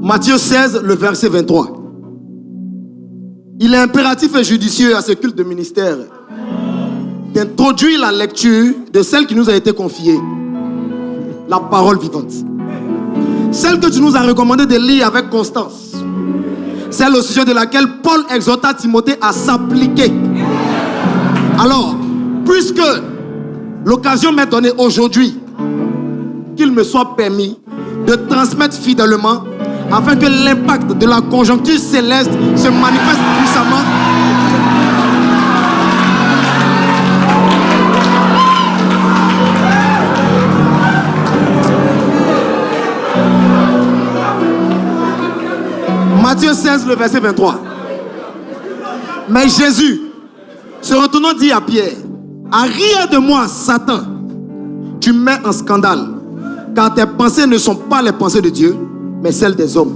Matthieu 16, le verset 23. Il est impératif et judicieux à ce culte de ministère d'introduire la lecture de celle qui nous a été confiée, la parole vivante. Celle que tu nous as recommandé de lire avec constance. Celle au sujet de laquelle Paul exhorta Timothée à s'appliquer. Alors, puisque l'occasion m'est donnée aujourd'hui, qu'il me soit permis de transmettre fidèlement afin que l'impact de la conjoncture céleste se manifeste puissamment. Matthieu 16, le verset 23. Mais Jésus, se retournant, dit à Pierre: arrière de moi, Satan, tu mets en scandale, car tes pensées ne sont pas les pensées de Dieu, mais celles des hommes.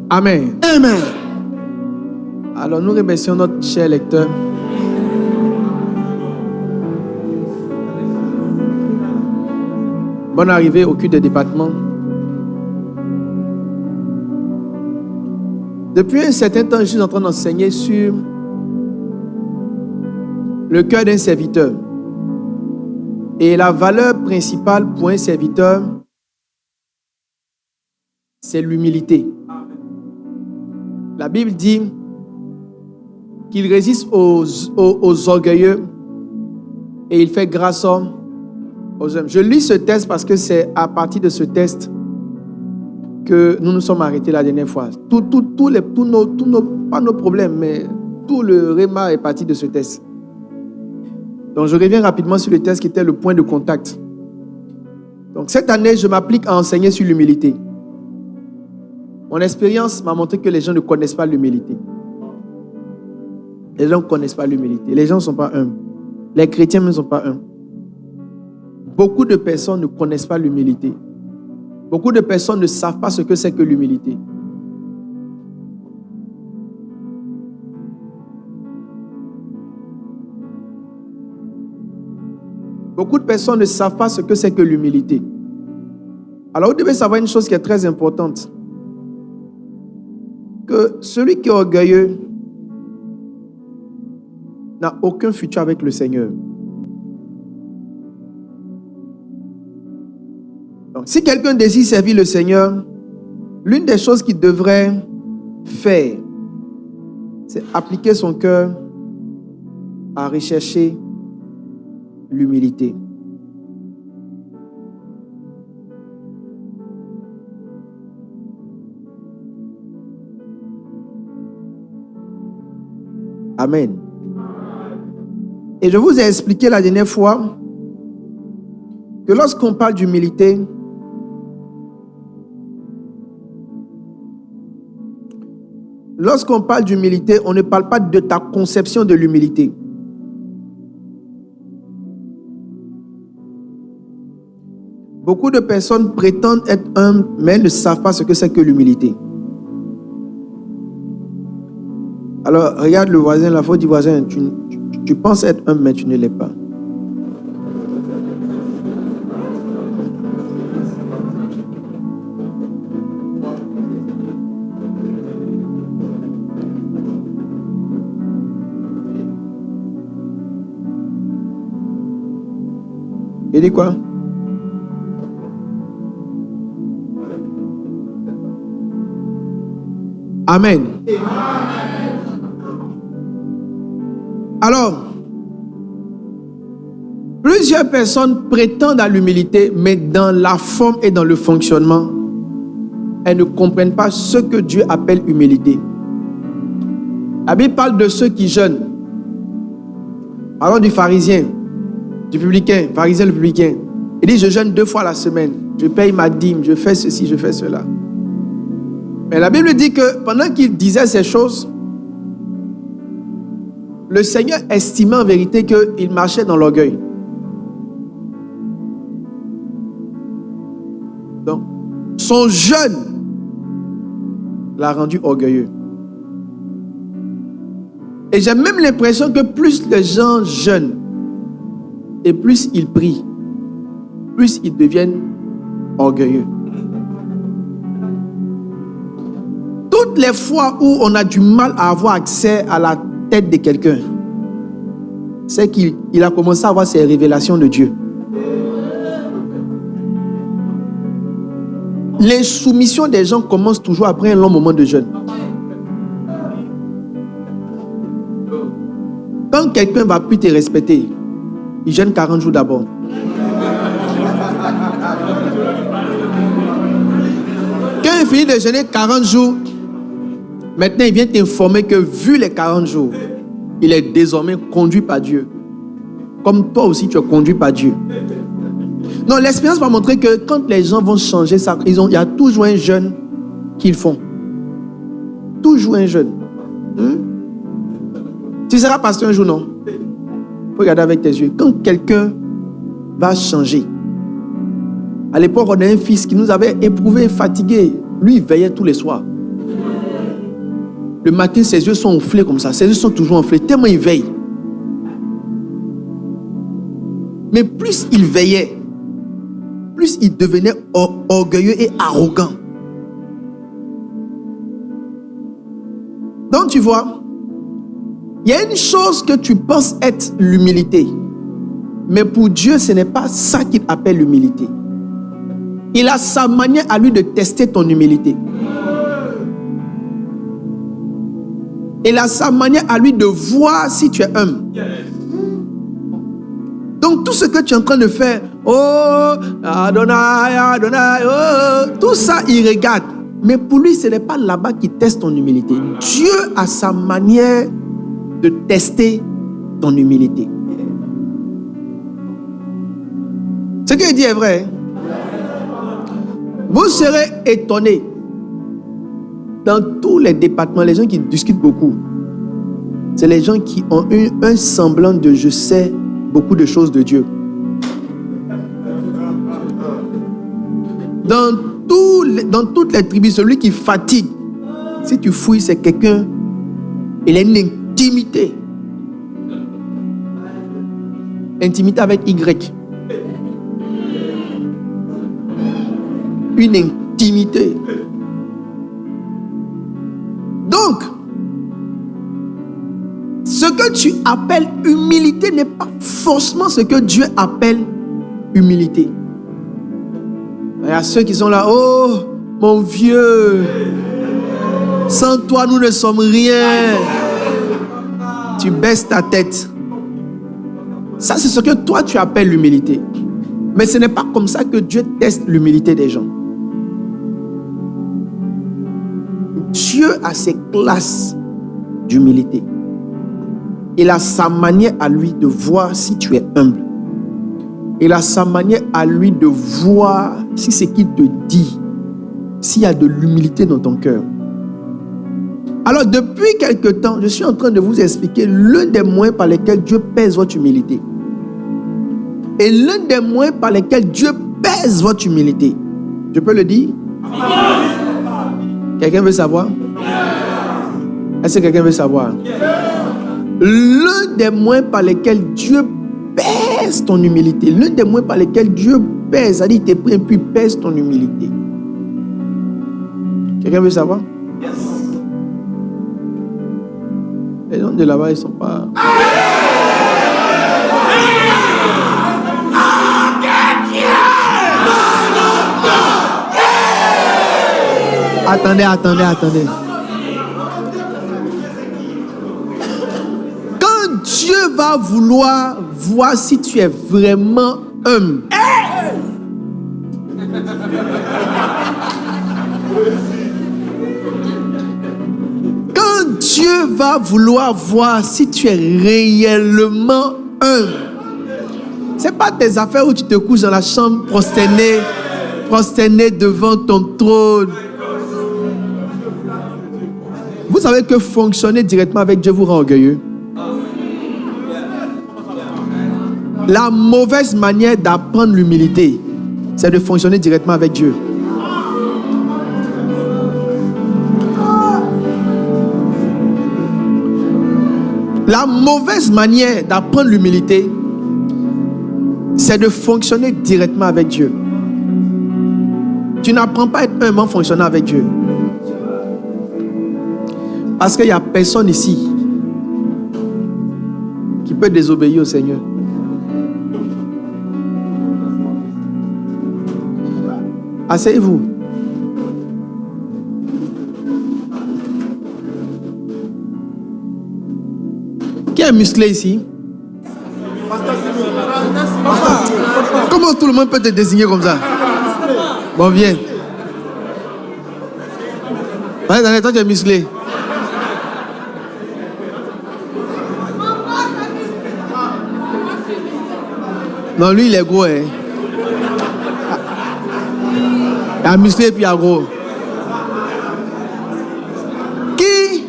Amen. Amen. Alors nous remercions notre cher lecteur. Bonne arrivée au culte de département. Depuis un certain temps, je suis en train d'enseigner sur le cœur d'un serviteur. Et la valeur principale pour un serviteur, c'est l'humilité. La Bible dit qu'il résiste aux orgueilleux et il fait grâce aux hommes. Je lis ce texte parce que c'est à partir de ce texte que nous nous sommes arrêtés la dernière fois. Pas nos problèmes, mais tout le réma est parti de ce texte. Donc je reviens rapidement sur le texte qui était le point de contact. Donc cette année, je m'applique à enseigner sur l'humilité. Mon expérience m'a montré que les gens ne connaissent pas l'humilité. Les gens ne connaissent pas l'humilité. Les gens ne sont pas humbles. Les chrétiens ne sont pas humbles. Beaucoup de personnes ne connaissent pas l'humilité. Beaucoup de personnes ne savent pas ce que c'est que l'humilité. Beaucoup de personnes ne savent pas ce que c'est que l'humilité. Alors vous devez savoir une chose qui est très importante. Que celui qui est orgueilleux n'a aucun futur avec le Seigneur. Donc, si quelqu'un désire servir le Seigneur, l'une des choses qu'il devrait faire, c'est appliquer son cœur à rechercher l'humilité. Amen. Et je vous ai expliqué la dernière fois que lorsqu'on parle d'humilité, on ne parle pas de ta conception de l'humilité. Beaucoup de personnes prétendent être humbles, mais elles ne savent pas ce que c'est que l'humilité. Alors, regarde le voisin, la faute du voisin, tu penses être humble, mais tu ne l'es pas. Il dit quoi? Amen. Alors, plusieurs personnes prétendent à l'humilité, mais dans la forme et dans le fonctionnement, elles ne comprennent pas ce que Dieu appelle humilité. La Bible parle de ceux qui jeûnent. Parlons du pharisien, du publicain, pharisien le publicain. Il dit: je jeûne 2 fois la semaine, je paye ma dîme, je fais ceci, je fais cela. Mais la Bible dit que pendant qu'il disait ces choses, le Seigneur estimait en vérité qu'il marchait dans l'orgueil. Donc, son jeûne l'a rendu orgueilleux. Et j'ai même l'impression que plus les gens jeûnent et plus ils prient, plus ils deviennent orgueilleux. toutes les fois où on a du mal à avoir accès à la tête de quelqu'un, c'est qu'il a commencé à avoir ces révélations de Dieu. Les soumissions des gens commencent toujours après un long moment de jeûne. Quand quelqu'un ne va plus te respecter, il jeûne 40 jours d'abord. Quand il finit de jeûner 40 jours, maintenant il vient t'informer que vu les 40 jours, il est désormais conduit par Dieu. Comme toi aussi tu es conduit par Dieu. Non, l'expérience va montrer que quand les gens vont changer ça, il y a toujours un jeûne qu'ils font. Toujours un jeûne. Tu seras pasteur un jour, non? Regarde avec tes yeux. Quand quelqu'un va changer, à l'époque, on a un fils qui nous avait éprouvé, fatigué. Lui, il veillait tous les soirs. Le matin, ses yeux sont enflés comme ça. Ses yeux sont toujours enflés, tellement il veille. Mais plus il veillait, plus il devenait orgueilleux et arrogant. Donc tu vois, il y a une chose que tu penses être l'humilité. Mais pour Dieu, ce n'est pas ça qu'il appelle l'humilité. Il a sa manière à lui de tester ton humilité. Il a sa manière à lui de voir si tu es humble. Donc tout ce que tu es en train de faire, oh, Adonai, Adonai, oh, tout ça, il regarde. Mais pour lui, ce n'est pas là-bas qu'il teste ton humilité. Dieu a sa manière de tester ton humilité. Ce qu'il dit est vrai. Vous serez étonnés. Dans tous les départements, les gens qui discutent beaucoup, c'est les gens qui ont eu un semblant de je sais beaucoup de choses de Dieu. Dans toutes les tribus, celui qui fatigue, si tu fouilles, c'est quelqu'un, il a une intimité. Intimité avec Y. Une intimité. Donc, ce que tu appelles humilité n'est pas forcément ce que Dieu appelle humilité. Il y a ceux qui sont là, oh mon vieux, sans toi nous ne sommes rien. Tu baisses ta tête. Ça c'est ce que toi tu appelles l'humilité. Mais ce n'est pas comme ça que Dieu teste l'humilité des gens. Dieu a ses classes d'humilité. Il a sa manière à lui de voir si tu es humble. Il a sa manière à lui de voir si ce qu'il te dit, s'il y a de l'humilité dans ton cœur. Alors, depuis quelque temps, je suis en train de vous expliquer l'un des moyens par lesquels Dieu pèse votre humilité. Et l'un des moyens par lesquels Dieu pèse votre humilité. Je peux le dire? Quelqu'un veut savoir? Est-ce que quelqu'un veut savoir? L'un des moyens par lesquels Dieu pèse ton humilité, l'un des moyens par lesquels Dieu pèse, c'est-à-dire il te prend puis pèse ton humilité. Quelqu'un veut savoir? Les gens de là-bas, ils ne sont pas... Attendez. Quand Dieu va vouloir voir si tu es vraiment humble, quand Dieu va vouloir voir si tu es réellement humble, c'est pas tes affaires où tu te couches dans la chambre prosterné devant ton trône. Vous savez que fonctionner directement avec Dieu vous rend orgueilleux. La mauvaise manière d'apprendre l'humilité, c'est de fonctionner directement avec Dieu. La mauvaise manière d'apprendre l'humilité, c'est de fonctionner directement avec Dieu. Tu n'apprends pas à être humble en fonctionnant avec Dieu. Parce qu'il n'y a personne ici qui peut désobéir au Seigneur. Asseyez-vous. Qui est musclé ici? Comment tout le monde peut te désigner comme ça? Bon, viens. Ouais, toi, tu es musclé. Non, lui, il est gros. Hein. Il a musclé et puis il a gros. Qui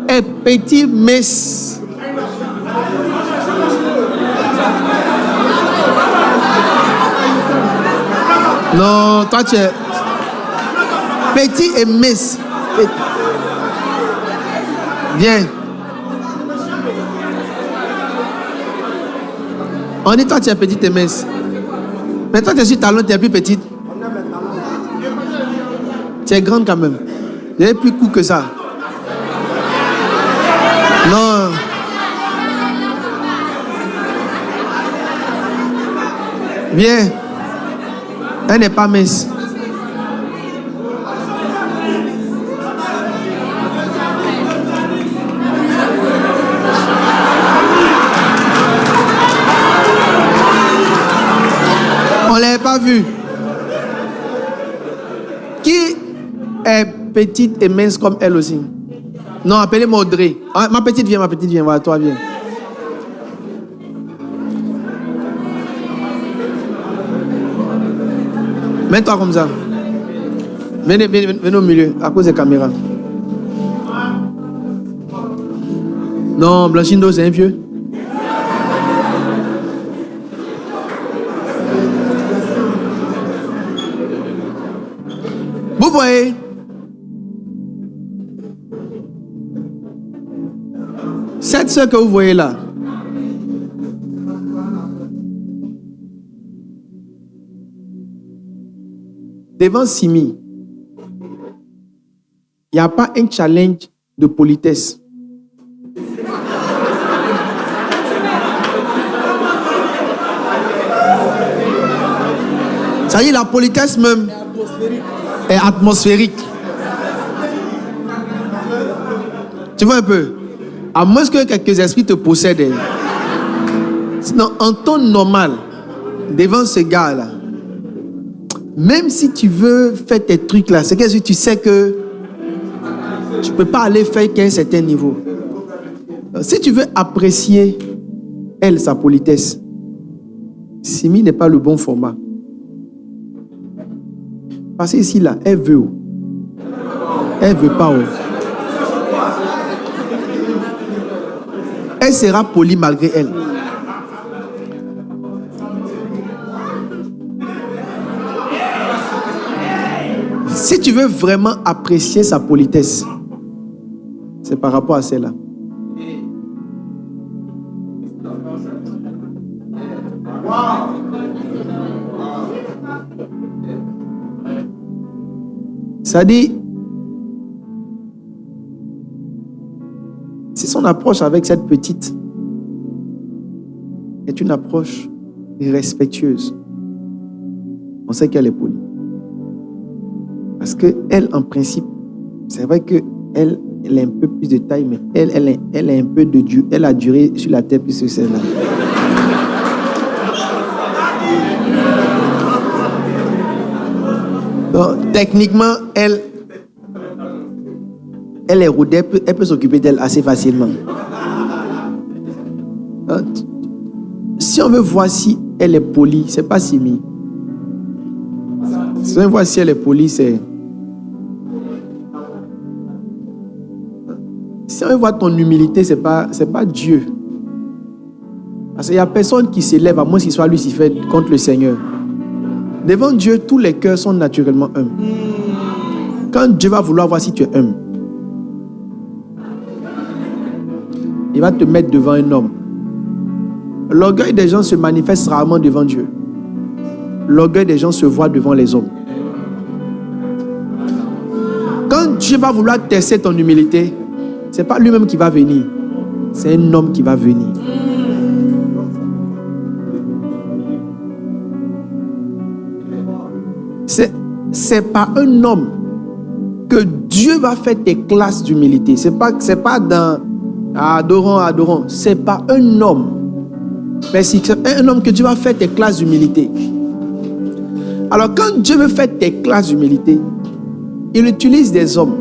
est petit mince? Non, toi tu es petit et mince. Viens. On dit toi tu es petite et mince. Mais toi tu es sur talon, tu es plus petite. Tu es grande quand même. Tu es plus court que ça. Non. Viens. Elle n'est pas mince. On ne l'avait pas vue. Qui est petite et mince comme elle aussi? Non, appelez-moi Audrey. Ah, ma petite, viens. Voilà, toi, viens. Mets-toi comme ça. Venez au milieu, à cause des caméras. Non, Blanchindo, c'est un vieux. Vous voyez, cette sœur que vous voyez là, devant Simi, il n'y a pas un challenge de politesse. Ça y est, la politesse même est atmosphérique. Tu vois un peu? À moins que quelques esprits te possèdent. Sinon, en ton normal, devant ce gars-là, même si tu veux faire tes trucs là, c'est que tu sais que tu ne peux pas aller faire qu'à un certain niveau. Si tu veux apprécier, elle, sa politesse, Simi n'est pas le bon format. Parce que ici, là, elle veut. Elle ne veut pas. Elle sera polie malgré elle. Si tu veux vraiment apprécier sa politesse, c'est par rapport à celle-là. Ça dit, si son approche avec cette petite est une approche respectueuse, on sait qu'elle est polie. Parce qu'elle, en principe, c'est vrai qu'elle a un peu plus de taille, mais elle a un peu de durée. Elle a duré sur la tête plus que celle-là. Donc, techniquement, elle est rodée, elle peut s'occuper d'elle assez facilement. Donc, si on veut voir si elle est polie, c'est pas Simi. Si on veut voir si elle est polie, c'est... Si on veut voir ton humilité, c'est pas Dieu. Parce qu'il n'y a personne qui s'élève à moins qu'il soit Lucifer contre le Seigneur. Devant Dieu, tous les cœurs sont naturellement humbles. Quand Dieu va vouloir voir si tu es humble, il va te mettre devant un homme. L'orgueil des gens se manifeste rarement devant Dieu. L'orgueil des gens se voit devant les hommes. Quand Dieu va vouloir tester ton humilité, Ce n'est pas lui-même qui va venir. C'est un homme qui va venir. C'est pas un homme que Dieu va faire tes classes d'humilité. C'est pas dans adorons. C'est pas un homme. Mais c'est un homme que Dieu va faire tes classes d'humilité. Alors quand Dieu veut faire tes classes d'humilité, il utilise des hommes.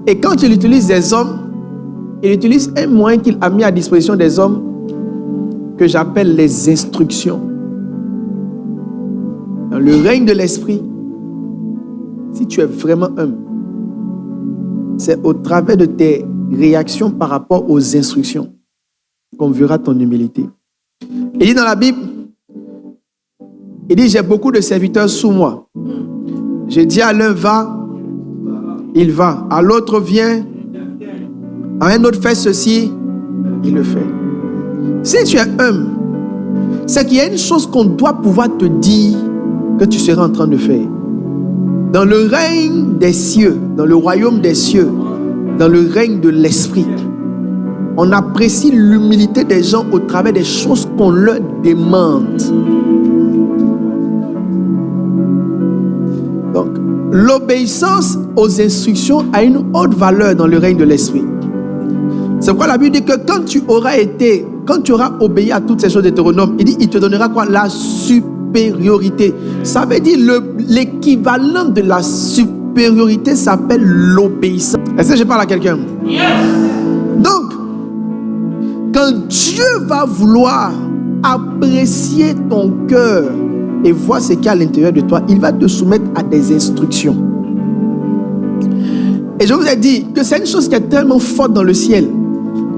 Et quand il utilise des hommes, il utilise un moyen qu'il a mis à disposition des hommes que j'appelle les instructions. Dans le règne de l'esprit, si tu es vraiment humble, c'est au travers de tes réactions par rapport aux instructions qu'on verra ton humilité. Il dit dans la Bible, il dit, j'ai beaucoup de serviteurs sous moi. Je dis à l'un, va, il va. À l'autre, viens. À un autre, fait ceci, il le fait. Si tu es humble, c'est qu'il y a une chose qu'on doit pouvoir te dire que tu seras en train de faire. Dans le règne des cieux, dans le royaume des cieux, dans le règne de l'esprit, on apprécie l'humilité des gens au travers des choses qu'on leur demande. Donc, l'obéissance aux instructions a une haute valeur dans le règne de l'esprit. C'est pourquoi la Bible dit que quand tu auras obéi à toutes ces choses d'Hétéronome, il dit, il te donnera quoi? La supériorité. Ça veut dire l'équivalent de la supériorité s'appelle l'obéissance. Est-ce que je parle à quelqu'un? Yes. Donc, quand Dieu va vouloir apprécier ton cœur et voir ce qu'il y a à l'intérieur de toi, il va te soumettre à des instructions. Et je vous ai dit que c'est une chose qui est tellement forte dans le ciel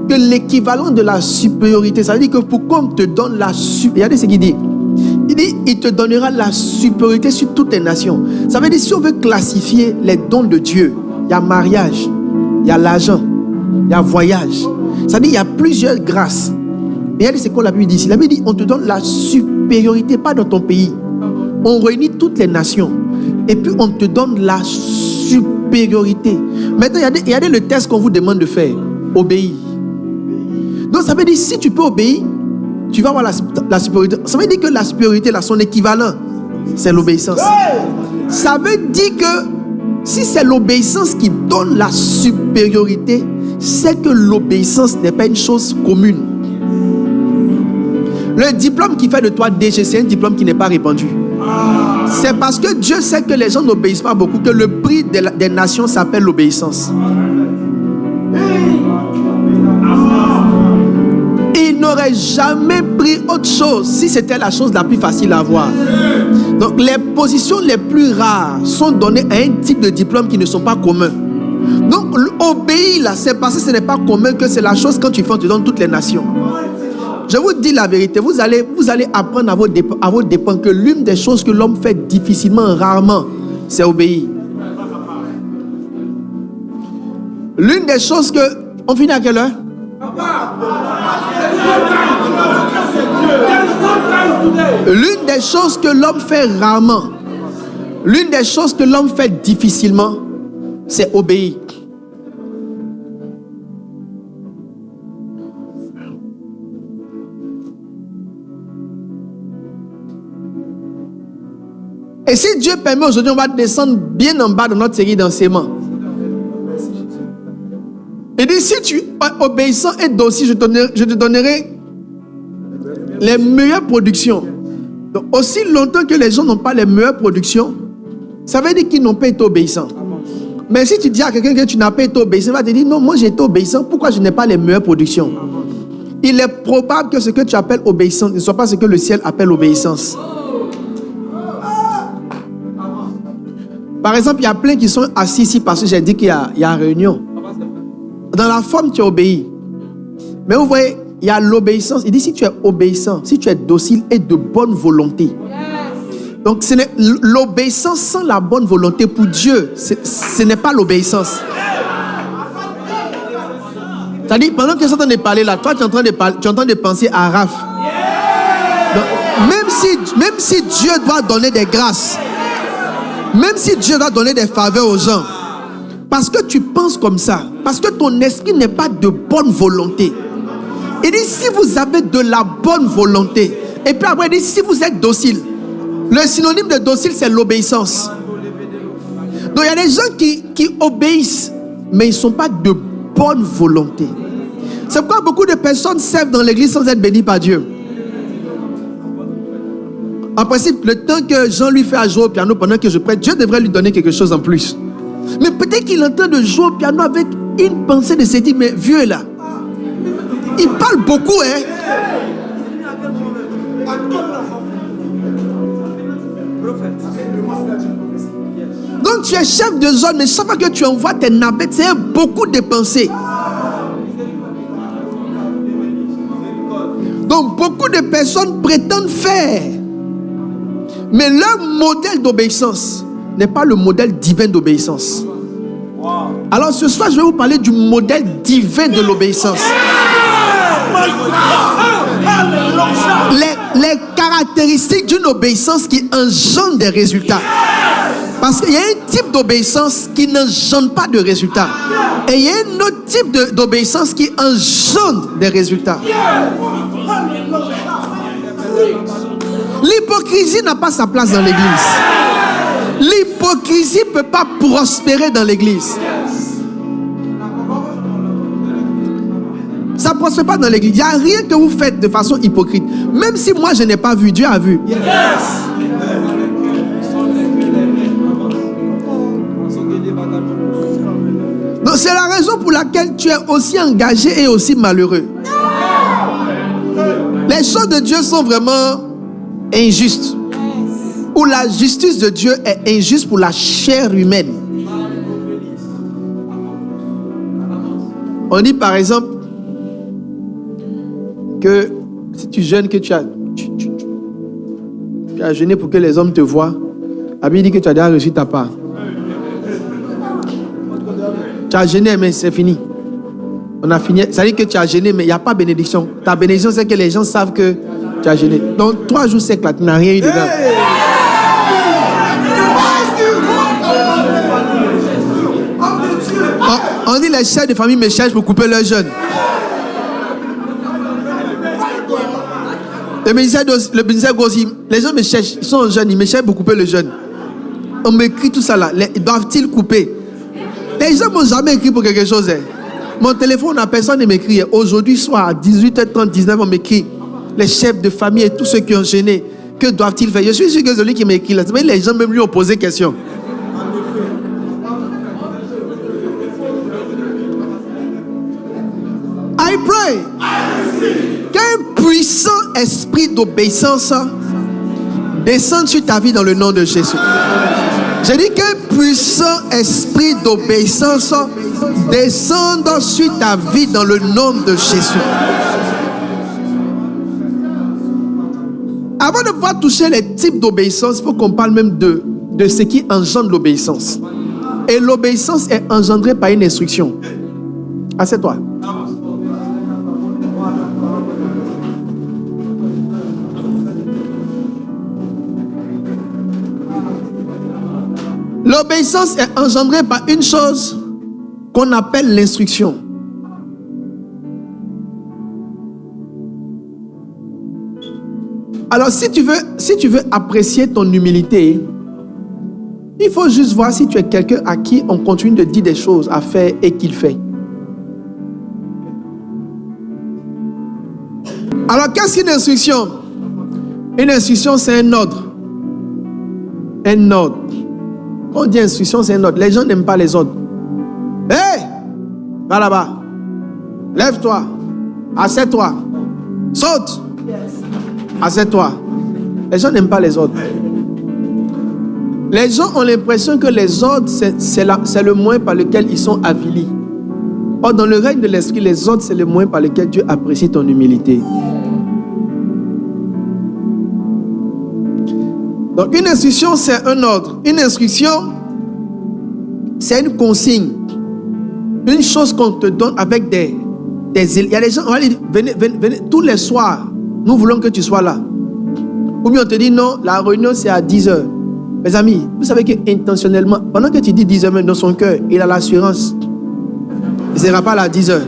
que l'équivalent de la supériorité, ça veut dire que pour qu'on te donne la supériorité, regardez ce qu'il dit. Il dit, il te donnera la supériorité sur toutes les nations. Ça veut dire, si on veut classifier les dons de Dieu, il y a mariage, il y a l'argent, il y a voyage. Ça veut dire, il y a plusieurs grâces. Et regardez ce que la Bible dit ici. La Bible dit, on te donne la supériorité, pas dans ton pays. On réunit toutes les nations. Et puis, on te donne la supériorité. Maintenant, regardez le test qu'on vous demande de faire. Obéir. Donc, ça veut dire, si tu peux obéir, tu vas avoir la supériorité. Ça veut dire que la supériorité, là, son équivalent, c'est l'obéissance. Ça veut dire que si c'est l'obéissance qui donne la supériorité, c'est que l'obéissance n'est pas une chose commune. Le diplôme qui fait de toi DG, c'est un diplôme qui n'est pas répandu. C'est parce que Dieu sait que les gens n'obéissent pas beaucoup que le prix des nations s'appelle l'obéissance. Il n'aurait jamais pris autre chose si c'était la chose la plus facile à avoir. Donc les positions les plus rares sont données à un type de diplôme qui ne sont pas communs. Donc obéir là, c'est parce que ce n'est pas commun que c'est la chose quand tu fais, on te donne toutes les nations. Je vous dis la vérité, vous allez apprendre à vos dépens que l'une des choses que l'homme fait difficilement, rarement, c'est obéir. L'une des choses que... On finit à quelle heure? L'une des choses que l'homme fait rarement, l'une des choses que l'homme fait difficilement, c'est obéir. Et si Dieu permet aujourd'hui, on va descendre bien en bas de notre série d'enseignements. Il dit, si tu es obéissant et docile, je te donnerai les meilleures productions. Donc, aussi longtemps que les gens n'ont pas les meilleures productions, ça veut dire qu'ils n'ont pas été obéissants. Mais si tu dis à quelqu'un que tu n'as pas été obéissant, il va te dire, non, moi j'ai été obéissant, pourquoi je n'ai pas les meilleures productions? Il est probable que ce que tu appelles obéissance ne soit pas ce que le ciel appelle obéissance. Par exemple, il y a plein qui sont assis ici parce que j'ai dit qu'il y a réunion. Dans la forme, tu obéis. Mais vous voyez, il y a l'obéissance. Il dit, si tu es obéissant, si tu es docile et de bonne volonté. Donc, l'obéissance sans la bonne volonté pour Dieu, ce n'est pas l'obéissance. C'est-à-dire, pendant que tu es en train de parler là, toi, tu es en train de penser à Raph. Donc, même si Dieu doit donner des grâces, même si Dieu doit donner des faveurs aux gens, parce que tu penses comme ça, parce que ton esprit n'est pas de bonne volonté. Il dit si vous avez de la bonne volonté, et puis après il dit si vous êtes docile. Le synonyme de docile c'est l'obéissance. Donc il y a des gens qui obéissent, mais ils ne sont pas de bonne volonté. C'est pourquoi beaucoup de personnes servent dans l'église sans être bénies par Dieu. En principe, le temps que Jean lui fait à jouer au piano pendant que je prête, Dieu devrait lui donner quelque chose en plus. Mais peut-être qu'il est en train de jouer au piano avec une pensée de se dire, mais vieux là, il parle beaucoup, hein. Donc tu es chef de zone, mais chaque fois que tu envoies tes navettes, c'est beaucoup de pensées. Donc beaucoup de personnes prétendent faire, mais leur modèle d'obéissance n'est pas le modèle divin d'obéissance. Alors ce soir, je vais vous parler du modèle divin de l'obéissance. Les caractéristiques d'une obéissance qui engendre des résultats. Parce qu'il y a un type d'obéissance qui n'engendre pas de résultats. Et il y a un autre type d'obéissance qui engendre des résultats. L'hypocrisie n'a pas sa place dans l'église. L'hypocrisie ne peut pas prospérer dans l'église. Ça ne prospère pas dans l'église. Il n'y a rien que vous faites de façon hypocrite. Même si moi je n'ai pas vu, Dieu a vu. Donc c'est la raison pour laquelle tu es aussi engagé et aussi malheureux. Les choses de Dieu sont vraiment injustes. Ou la justice de Dieu est injuste pour la chair humaine. On dit par exemple que si tu jeûnes, que tu as jeûné pour que les hommes te voient, la Bible dit que tu as déjà reçu ta part. Tu as jeûné, mais c'est fini. On a fini. Ça veut dire que tu as jeûné, mais il n'y a pas de bénédiction. Ta bénédiction, c'est que les gens savent que tu as jeûné. Donc 3 jours secs là, tu n'as rien eu dedans. On dit les chefs de famille me cherchent pour couper leur jeûne. Le ministère aussi, les gens me cherchent, ils sont en jeûne, ils me cherchent pour couper le jeûne. On m'écrit tout ça là, doivent-ils couper? Les gens ne m'ont jamais écrit pour quelque chose. Hein. Mon téléphone, personne ne m'écrit. Aujourd'hui soir, à 18h30, 19h, on m'écrit. Les chefs de famille et tous ceux qui ont gêné, que doivent-ils faire? Je suis sûr que celui qui m'écrit là, mais les gens même lui ont posé question. I pray qu'un puissant esprit d'obéissance descende sur ta vie dans le nom de Jésus. J'ai dit qu'un puissant esprit d'obéissance descende sur ta vie dans le nom de Jésus. Avant de pouvoir toucher les types d'obéissance, il faut qu'on parle même de ce qui engendre l'obéissance. Et l'obéissance est engendrée par une instruction. Assieds-toi. L'obéissance est engendrée par une chose qu'on appelle l'instruction. Alors, si tu veux apprécier ton humilité, il faut juste voir si tu es quelqu'un à qui on continue de dire des choses à faire et qu'il fait. Alors, qu'est-ce qu'une instruction? Une instruction, c'est un ordre. Un ordre. Quand on dit instruction, c'est un ordre. Les gens n'aiment pas les ordres. Hé! Va là-bas. Lève-toi. Assieds-toi. Saute. Assieds-toi. Les gens n'aiment pas les ordres. Les gens ont l'impression que les ordres, c'est le moyen par lequel ils sont avilis. Or, dans le règne de l'esprit, les ordres, c'est le moyen par lequel Dieu apprécie ton humilité. Donc, une instruction, c'est un ordre. Une instruction, c'est une consigne. Une chose qu'on te donne avec des... Il y a des gens, on va dire, venez, tous les soirs, nous voulons que tu sois là. Ou bien on te dit, non, la réunion, c'est à 10h. Mes amis, vous savez qu'intentionnellement, pendant que tu dis 10 heures, même dans son cœur, il a l'assurance. Il ne sera pas là à 10 heures.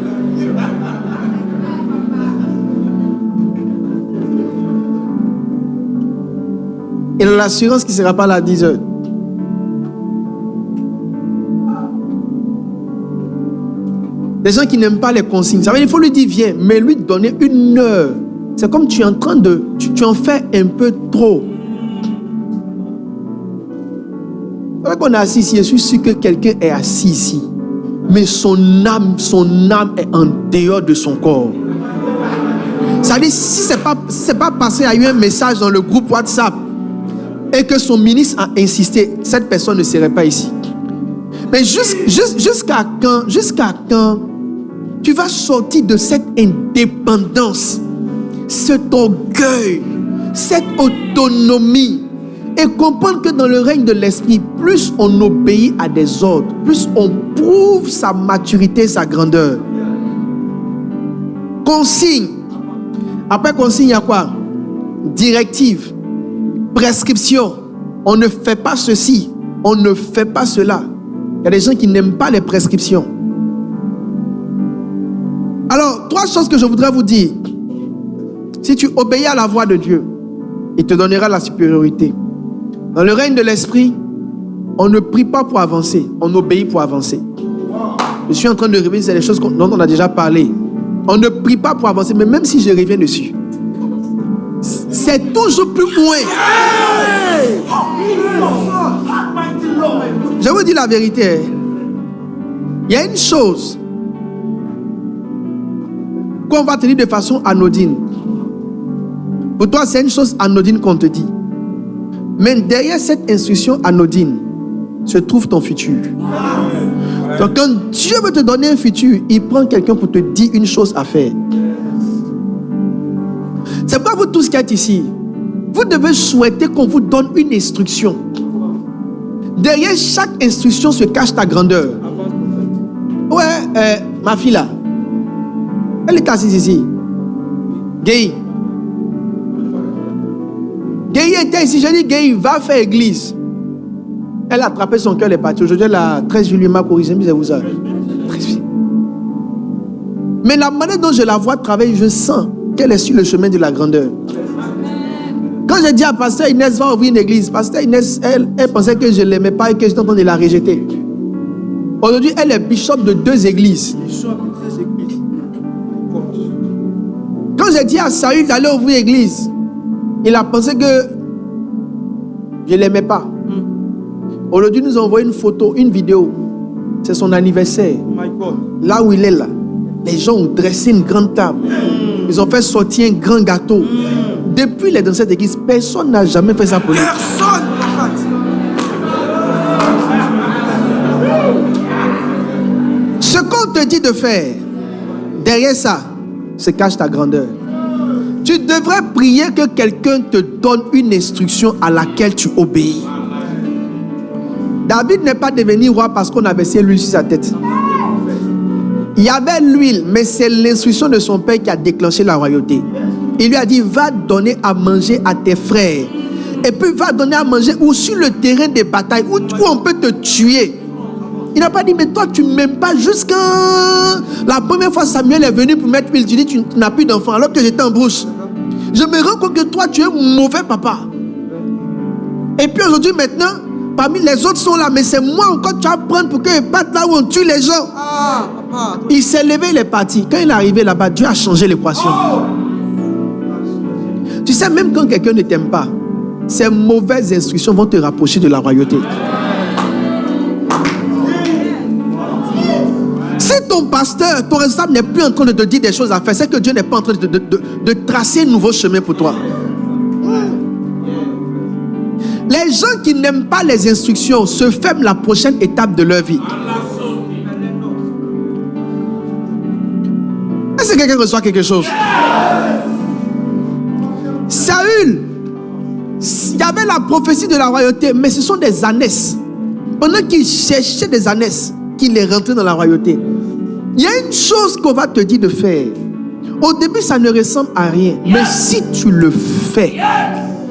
Il a l'assurance qu'il ne sera pas là à 10 heures. Des gens qui n'aiment pas les consignes. Ça veut dire qu'il faut lui dire viens, mais lui donner 1 heure. C'est comme tu es en train de... Tu en fais un peu trop. C'est vrai qu'on est assis ici. Je suis sûr que quelqu'un est assis ici. Mais son âme est en dehors de son corps. Ça veut dire si c'est pas passé, il y a eu un message dans le groupe WhatsApp et que son ministre a insisté, cette personne ne serait pas ici. Mais jusqu'à quand tu vas sortir de cette indépendance, cet orgueil, cette autonomie et comprendre que dans le règne de l'esprit, plus on obéit à des ordres, plus on prouve sa maturité, sa grandeur. Consigne. Après consigne, il y a quoi? Directive, prescription. On ne fait pas ceci, on ne fait pas cela. Il y a des gens qui n'aiment pas les prescriptions. Alors, 3 choses que je voudrais vous dire. Si tu obéis à la voix de Dieu, il te donnera la supériorité. Dans le règne de l'esprit, on ne prie pas pour avancer, on obéit pour avancer. Je suis en train de revenir sur les choses dont on a déjà parlé. On ne prie pas pour avancer, mais même si je reviens dessus, c'est toujours plus loin. Je vous dis la vérité. Il y a une chose qu'on va te dire de façon anodine. Pour toi, c'est une chose anodine qu'on te dit. Mais derrière cette instruction anodine se trouve ton futur. Donc quand Dieu veut te donner un futur, il prend quelqu'un pour te dire une chose à faire. C'est pourquoi vous tous qui êtes ici, vous devez souhaiter qu'on vous donne une instruction. Derrière chaque instruction se cache ta grandeur. Ouais, ma fille là, elle est assise ici. Gay. Gay était ici, j'ai dit Gay, va faire église. Elle a attrapé son cœur, elle est partie. Aujourd'hui, elle a 13 juillet, m'a corrigé, mais vous ça. Mais la manière dont je la vois travailler, je sens qu'elle est sur le chemin de la grandeur. Quand j'ai dit à Pasteur Inès, va ouvrir une église, Pasteur Inès, elle pensait que je ne l'aimais pas et que j'étais en train de la rejeter. Aujourd'hui, elle est bishop de 2 églises. Quand j'ai dit à Saül d'aller ouvrir une église, il a pensé que je ne l'aimais pas. Aujourd'hui, nous avons envoyé une photo, une vidéo. C'est son anniversaire. Là où il est là, les gens ont dressé une grande table. Ils ont fait sortir un grand gâteau. Depuis les dans cette église, personne n'a jamais fait ça pour lui. Personne. Ce qu'on te dit de faire, derrière ça, se cache ta grandeur. Tu devrais prier que quelqu'un te donne une instruction à laquelle tu obéis. David n'est pas devenu roi parce qu'on a versé l'huile sur sa tête. Il y avait l'huile, mais c'est l'instruction de son père qui a déclenché la royauté. Il lui a dit, va donner à manger à tes frères. Et puis va donner à manger ou sur le terrain des batailles, où on peut te tuer. Il n'a pas dit, mais toi tu ne m'aimes pas jusqu'à... La première fois Samuel est venu pour mettre l'huile, tu dis, tu n'as plus d'enfant alors que j'étais en brousse. Je me rends compte que toi tu es un mauvais papa. Et puis aujourd'hui maintenant, parmi les autres sont là, mais c'est moi encore que tu vas prendre pour qu'ils partent là où on tue les gens. Il s'est levé, il est parti. Quand il est arrivé là-bas, Dieu a changé l'équation. Tu sais, même quand quelqu'un ne t'aime pas, ces mauvaises instructions vont te rapprocher de la royauté. Si ton pasteur, ton responsable n'est plus en train de te dire des choses à faire, c'est que Dieu n'est pas en train de tracer un nouveau chemin pour toi. Les gens qui n'aiment pas les instructions se ferment la prochaine étape de leur vie. Est-ce que quelqu'un reçoit quelque chose? Saül, il y avait la prophétie de la royauté, mais ce sont des ânesses. Pendant qu'il cherchait des ânesses, qu'il est rentré dans la royauté. Il y a une chose qu'on va te dire de faire. Au début, ça ne ressemble à rien. Mais si tu le fais,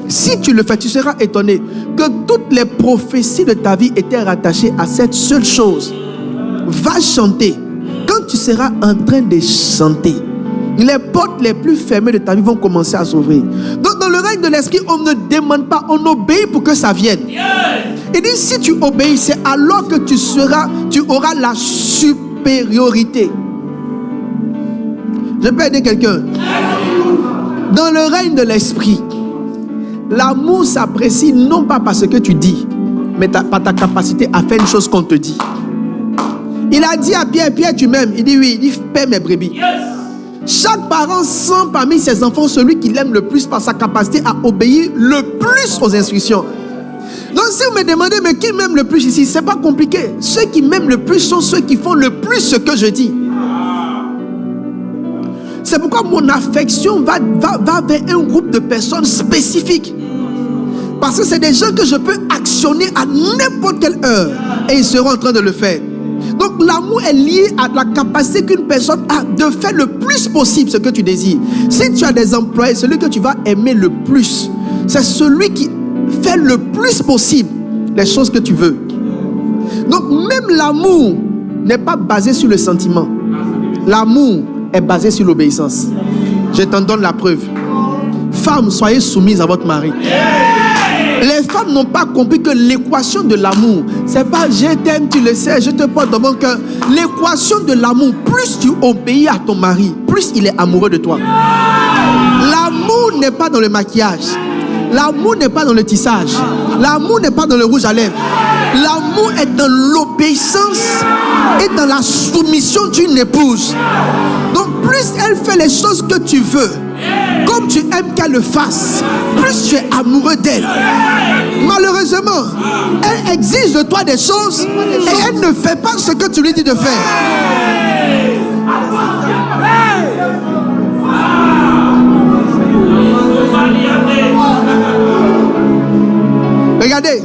Si tu le fais, tu seras étonné que toutes les prophéties de ta vie étaient rattachées à cette seule chose. Va chanter. Quand tu seras en train de chanter, les portes les plus fermées de ta vie vont commencer à s'ouvrir. Donc dans le règne de l'esprit, on ne demande pas, on obéit pour que ça vienne. Il dit, si tu obéis, c'est alors que tu auras la supériorité. Je peux aider quelqu'un. Dans le règne de l'esprit, l'amour s'apprécie non pas par ce que tu dis, mais par ta capacité à faire une chose qu'on te dit. Il a dit à Pierre, Pierre, tu m'aimes? Il dit oui, il dit, paie mes brebis. Chaque parent sent parmi ses enfants celui qu'il aime le plus par sa capacité à obéir le plus aux instructions. Donc si vous me demandez, mais qui m'aime le plus ici? C'est pas compliqué. Ceux qui m'aiment le plus sont ceux qui font le plus ce que je dis. C'est pourquoi mon affection va vers un groupe de personnes spécifiques. Parce que c'est des gens que je peux actionner à n'importe quelle heure. Et ils seront en train de le faire. Donc l'amour est lié à la capacité qu'une personne a de faire le plus possible ce que tu désires. Si tu as des employés, celui que tu vas aimer le plus, c'est celui qui fait le plus possible les choses que tu veux. Donc même l'amour n'est pas basé sur le sentiment. L'amour est basé sur l'obéissance. Je t'en donne la preuve. Femmes, soyez soumises à votre mari. Les femmes n'ont pas compris que l'équation de l'amour, c'est pas je t'aime, tu le sais, je te porte dans mon cœur. L'équation de l'amour, plus tu obéis à ton mari, plus il est amoureux de toi. L'amour n'est pas dans le maquillage. L'amour n'est pas dans le tissage. L'amour n'est pas dans le rouge à lèvres. L'amour est dans l'obéissance et dans la soumission d'une épouse. Donc plus elle fait les choses que tu veux, comme tu aimes qu'elle le fasse, plus tu es amoureux d'elle. Malheureusement, elle exige de toi des choses et elle ne fait pas ce que tu lui dis de faire. Regardez,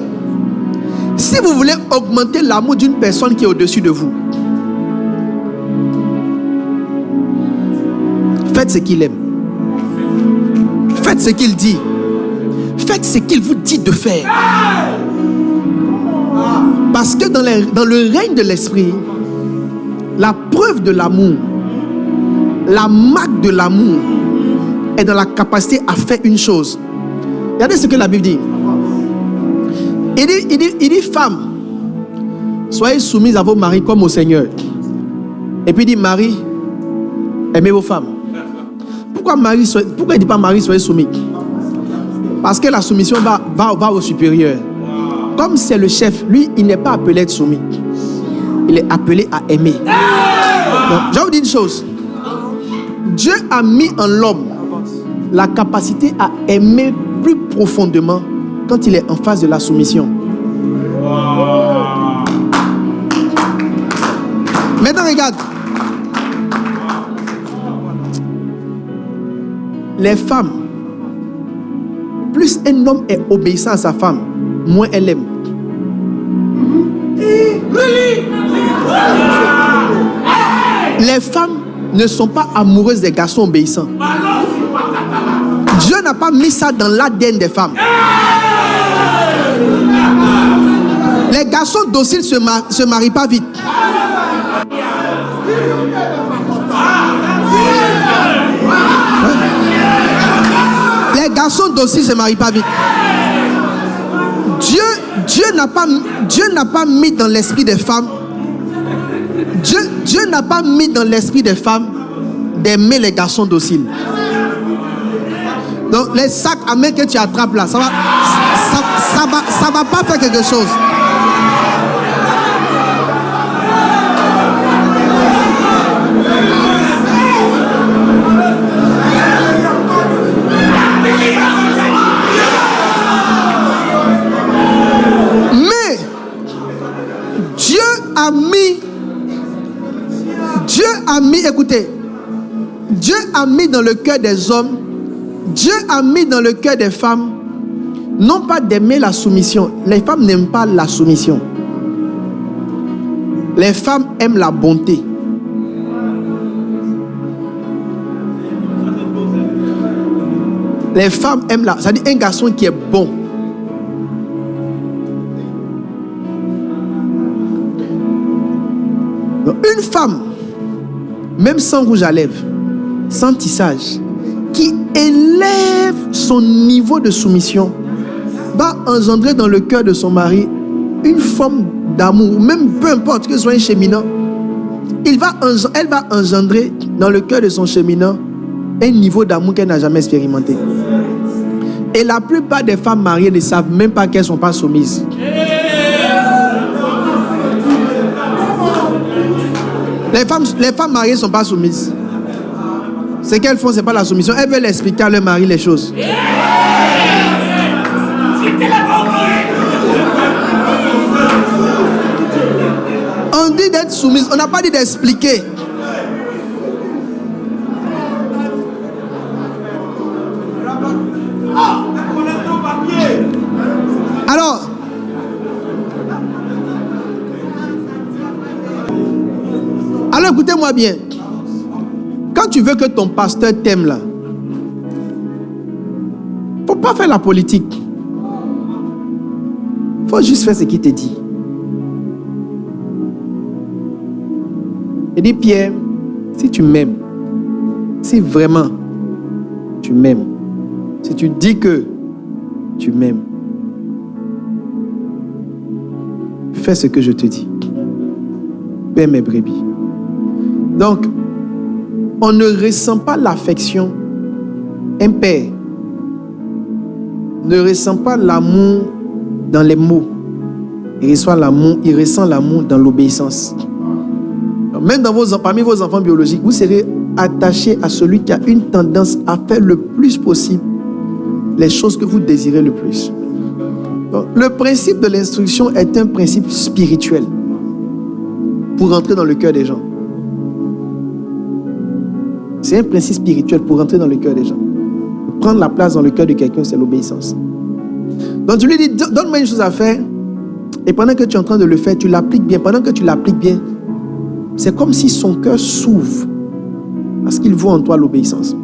si vous voulez augmenter l'amour d'une personne qui est au-dessus de vous, faites ce qu'il aime. Faites ce qu'il dit. Faites ce qu'il vous dit de faire. Parce que dans le règne de l'esprit, la preuve de l'amour, la marque de l'amour est dans la capacité à faire une chose. Regardez ce que la Bible dit. Il dit, femmes, soyez soumises à vos maris comme au Seigneur. Et puis il dit, mari, aimez vos femmes. Pourquoi il ne dit pas mari, soyez soumis? Parce que la soumission va au supérieur. Comme c'est le chef, lui, il n'est pas appelé à être soumis. Il est appelé à aimer. Donc, je vais vous dire une chose. Dieu a mis en l'homme la capacité à aimer plus profondément quand il est en phase de la soumission. Maintenant, regarde. Les femmes, plus un homme est obéissant à sa femme, moins elle aime. Les femmes ne sont pas amoureuses des garçons obéissants. Dieu n'a pas mis ça dans l'ADN des femmes. Les garçons dociles ne se marient pas vite. Les garçons dociles ne se marient pas vite. Dieu n'a pas mis dans l'esprit des femmes. Dieu n'a pas mis dans l'esprit des femmes d'aimer les garçons dociles. Donc les sacs à main que tu attrapes là, ça va pas faire quelque chose. Mais Dieu a mis dans le cœur des hommes, Dieu a mis dans le cœur des femmes, non pas d'aimer la soumission. Les femmes n'aiment pas la soumission. Les femmes aiment la bonté. Les femmes aiment là. Ça dit un garçon qui est bon. Donc, une femme, même sans rouge à lèvres, sans tissage, qui élève son niveau de soumission, va engendrer dans le cœur de son mari une forme d'amour, même peu importe que ce soit un cheminant. Elle va engendrer dans le cœur de son cheminant un niveau d'amour qu'elle n'a jamais expérimenté. Et la plupart des femmes mariées ne savent même pas qu'elles ne sont pas soumises. Les femmes mariées ne sont pas soumises. Ce qu'elles font, ce n'est pas la soumission. Elles veulent expliquer à leur mari les choses. On dit d'être soumise, on n'a pas dit d'expliquer. Alors écoutez-moi bien. Quand tu veux que ton pasteur t'aime là, faut pas faire la politique. Faut juste faire ce qu'il te dit. Il dit, Pierre, si tu m'aimes, si vraiment tu m'aimes, si tu dis que tu m'aimes, fais ce que je te dis. Paie mes brebis. Donc, on ne ressent pas l'affection. Un père ne ressent pas l'amour dans les mots. Il ressent l'amour dans l'obéissance. Même parmi vos enfants biologiques, vous serez attaché à celui qui a une tendance à faire le plus possible les choses que vous désirez le plus. Donc, le principe de l'instruction est un principe spirituel pour rentrer dans le cœur des gens. C'est un principe spirituel pour rentrer dans le cœur des gens. Prendre la place dans le cœur de quelqu'un, c'est l'obéissance. Donc tu lui dis, donne-moi une chose à faire, et pendant que tu es en train de le faire, tu l'appliques bien. Pendant que tu l'appliques bien, c'est comme si son cœur s'ouvre parce qu'il voit en toi l'obéissance.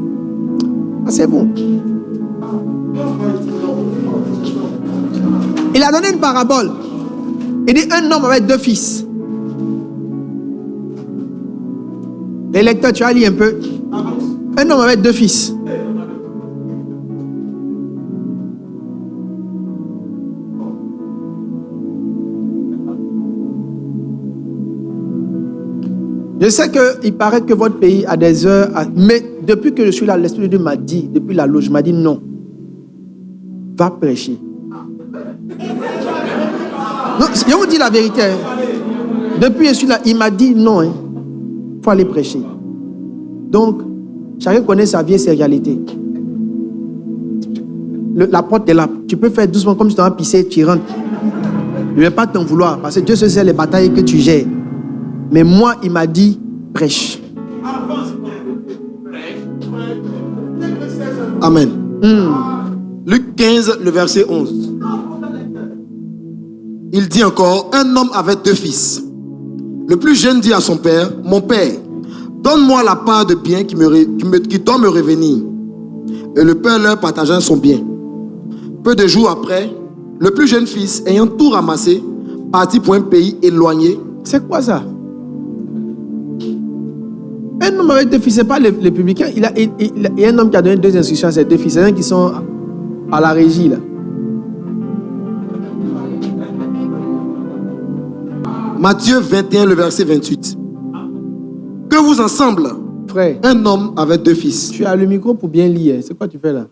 Ah, c'est bon. Il a donné une parabole. Il dit, un homme avec 2 fils. Les lecteurs, tu as lu un peu. Un homme avec 2 fils. Je sais qu'il paraît que votre pays a des heures, mais depuis que je suis là, l'Esprit de Dieu m'a dit, depuis la loge, m'a dit non. Va prêcher. Non, je vous dis la vérité. Depuis que je suis là, il m'a dit non. Il faut aller prêcher. Donc, chacun connaît sa vie et ses réalités. La porte est là. Tu peux faire doucement comme si tu as pissé, tu rentres. Je ne vais pas t'en vouloir parce que Dieu sait les batailles que tu gères. Mais moi, il m'a dit, prêche. Amen. Luc 15, le verset 11. Il dit encore, un homme avait 2 fils. Le plus jeune dit à son père, mon père, donne-moi la part de bien qui doit me revenir. Et le père leur partagea son bien. Peu de jours après, le plus jeune fils, ayant tout ramassé, partit pour un pays éloigné. C'est quoi ça? Un homme avec 2 fils, ce n'est pas les publicains. Il y a un homme qui a donné 2 instructions à ses 2 fils. C'est un qui sont à la régie là. Matthieu 21, le verset 28. Que vous ensemble, frère, un homme avec 2 fils. Tu as le micro pour bien lire. C'est quoi tu fais là?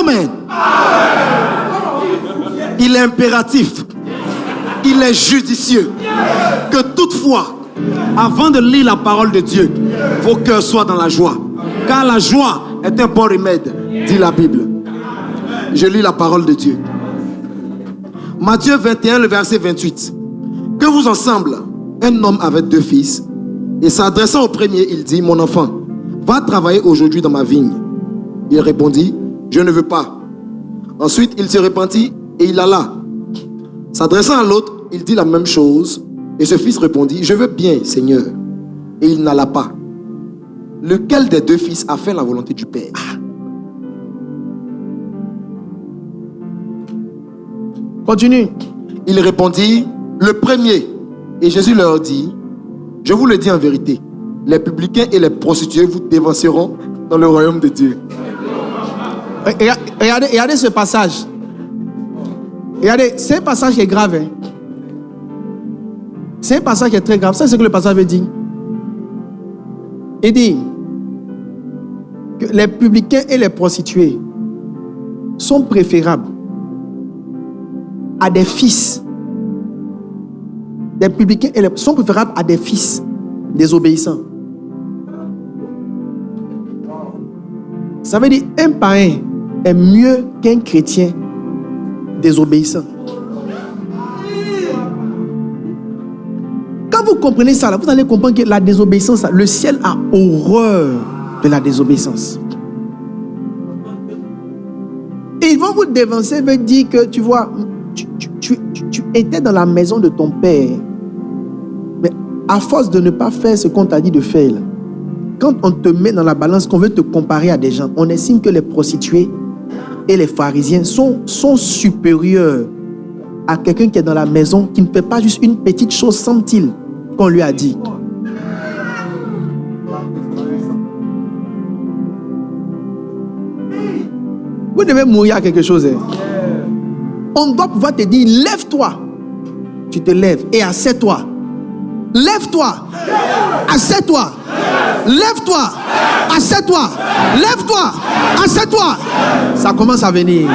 Amen. Il est impératif, il est judicieux que toutefois, avant de lire la parole de Dieu, vos cœurs soient dans la joie. Car la joie est un bon remède, dit la Bible. Je lis la parole de Dieu. Matthieu 21, le verset 28. Que vous ensemble, un homme avec 2 fils, et s'adressant au premier, il dit, mon enfant, va travailler aujourd'hui dans ma vigne. Il répondit, je ne veux pas. Ensuite, il se repentit et il alla. S'adressant à l'autre, il dit la même chose. Et ce fils répondit, je veux bien, Seigneur. Et il n'alla pas. Lequel des deux fils a fait la volonté du Père? Continue. Il répondit, le premier. Et Jésus leur dit, je vous le dis en vérité, les publicains et les prostituées vous dévanceront dans le royaume de Dieu. Regardez ce passage. Regardez, c'est un passage qui est grave. Hein. C'est un passage qui est très grave. C'est ce que le passage veut dire. Il dit que les publicains et les prostituées sont préférables à des fils. Des publicains sont préférables à des fils désobéissants. Ça veut dire un païen est mieux qu'un chrétien désobéissant. Quand vous comprenez ça, là, vous allez comprendre que la désobéissance, le ciel a horreur de la désobéissance. Et ils vont vous dévancer, veut dire que tu vois, tu étais dans la maison de ton père, mais à force de ne pas faire ce qu'on t'a dit de faire, là, quand on te met dans la balance, qu'on veut te comparer à des gens, on estime que les prostituées et les pharisiens sont supérieurs à quelqu'un qui est dans la maison, qui ne fait pas juste une petite chose semble-t-il qu'on lui a dit. Vous devez mourir à quelque chose. Hein. On doit pouvoir te dire, lève-toi. Tu te lèves et assieds-toi. Lève-toi. Assieds-toi. Lève-toi. Assieds-toi. Lève-toi. Assieds-toi. Ça commence à venir.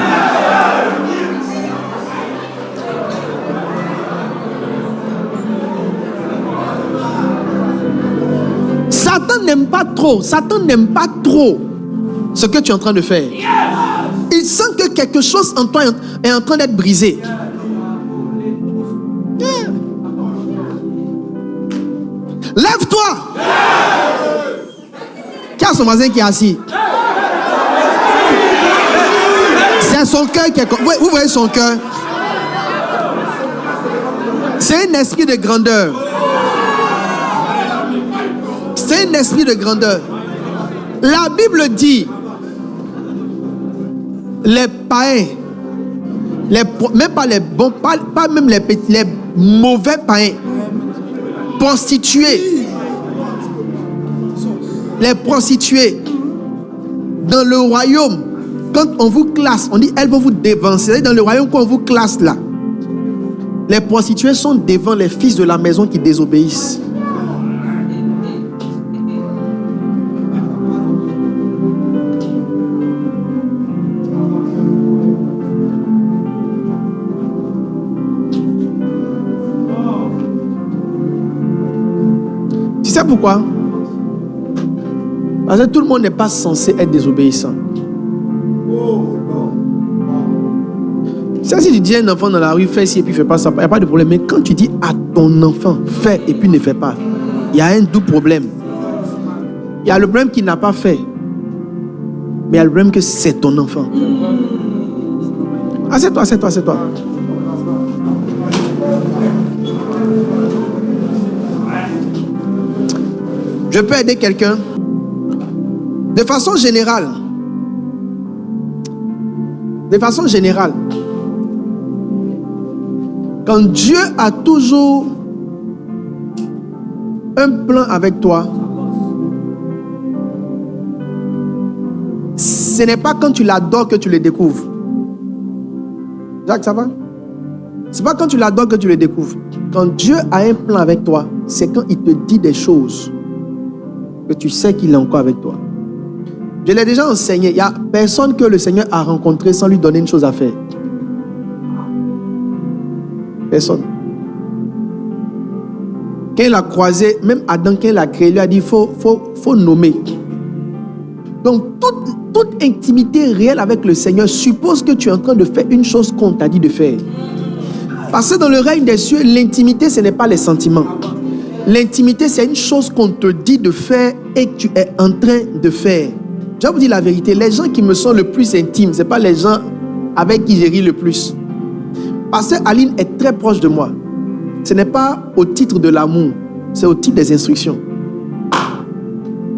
Satan n'aime pas trop ce que tu es en train de faire. Il sent que quelque chose en toi est en train d'être brisé. Lève-toi. Qui a son voisin qui est assis? C'est son cœur qui est... Vous voyez son cœur? C'est un esprit de grandeur. C'est un esprit de grandeur. La Bible dit, les païens, même pas les bons, pas même les petits, les mauvais païens, prostituées, les prostituées, dans le royaume, quand on vous classe, on dit elles vont vous dévancer. Dans le royaume, quand on vous classe là, les prostituées sont devant les fils de la maison qui désobéissent. Tu sais pourquoi? Parce que tout le monde n'est pas censé être désobéissant. Si tu dis à un enfant dans la rue, fais ci et puis fais pas ça, il n'y a pas de problème. Mais quand tu dis à ton enfant, fais et puis ne fais pas, il y a un double problème. Il y a le problème qu'il n'a pas fait, mais il y a le problème que c'est ton enfant. Assieds-toi, assieds-toi, assieds-toi. Je peux aider quelqu'un. De façon générale, quand Dieu a toujours un plan avec toi, ce n'est pas quand tu l'adores que tu le découvres. Jacques, ça va? C'est pas quand tu l'adores que tu le découvres. Quand Dieu a un plan avec toi, c'est quand il te dit des choses que tu sais qu'il est encore avec toi. Je l'ai déjà enseigné. Il n'y a personne que le Seigneur a rencontré sans lui donner une chose à faire. Personne. Quand il a croisé, même Adam, quand il a créé, il lui a dit il faut nommer. Donc, toute intimité réelle avec le Seigneur suppose que tu es en train de faire une chose qu'on t'a dit de faire. Parce que dans le règne des cieux, l'intimité, ce n'est pas les sentiments. L'intimité, c'est une chose qu'on te dit de faire et que tu es en train de faire. Je vais vous dire la vérité, les gens qui me sont le plus intimes, ce n'est pas les gens avec qui j'ai ri le plus. Pasteur Aline est très proche de moi. ce n'est pas au titre de l'amour, c'est au titre des instructions.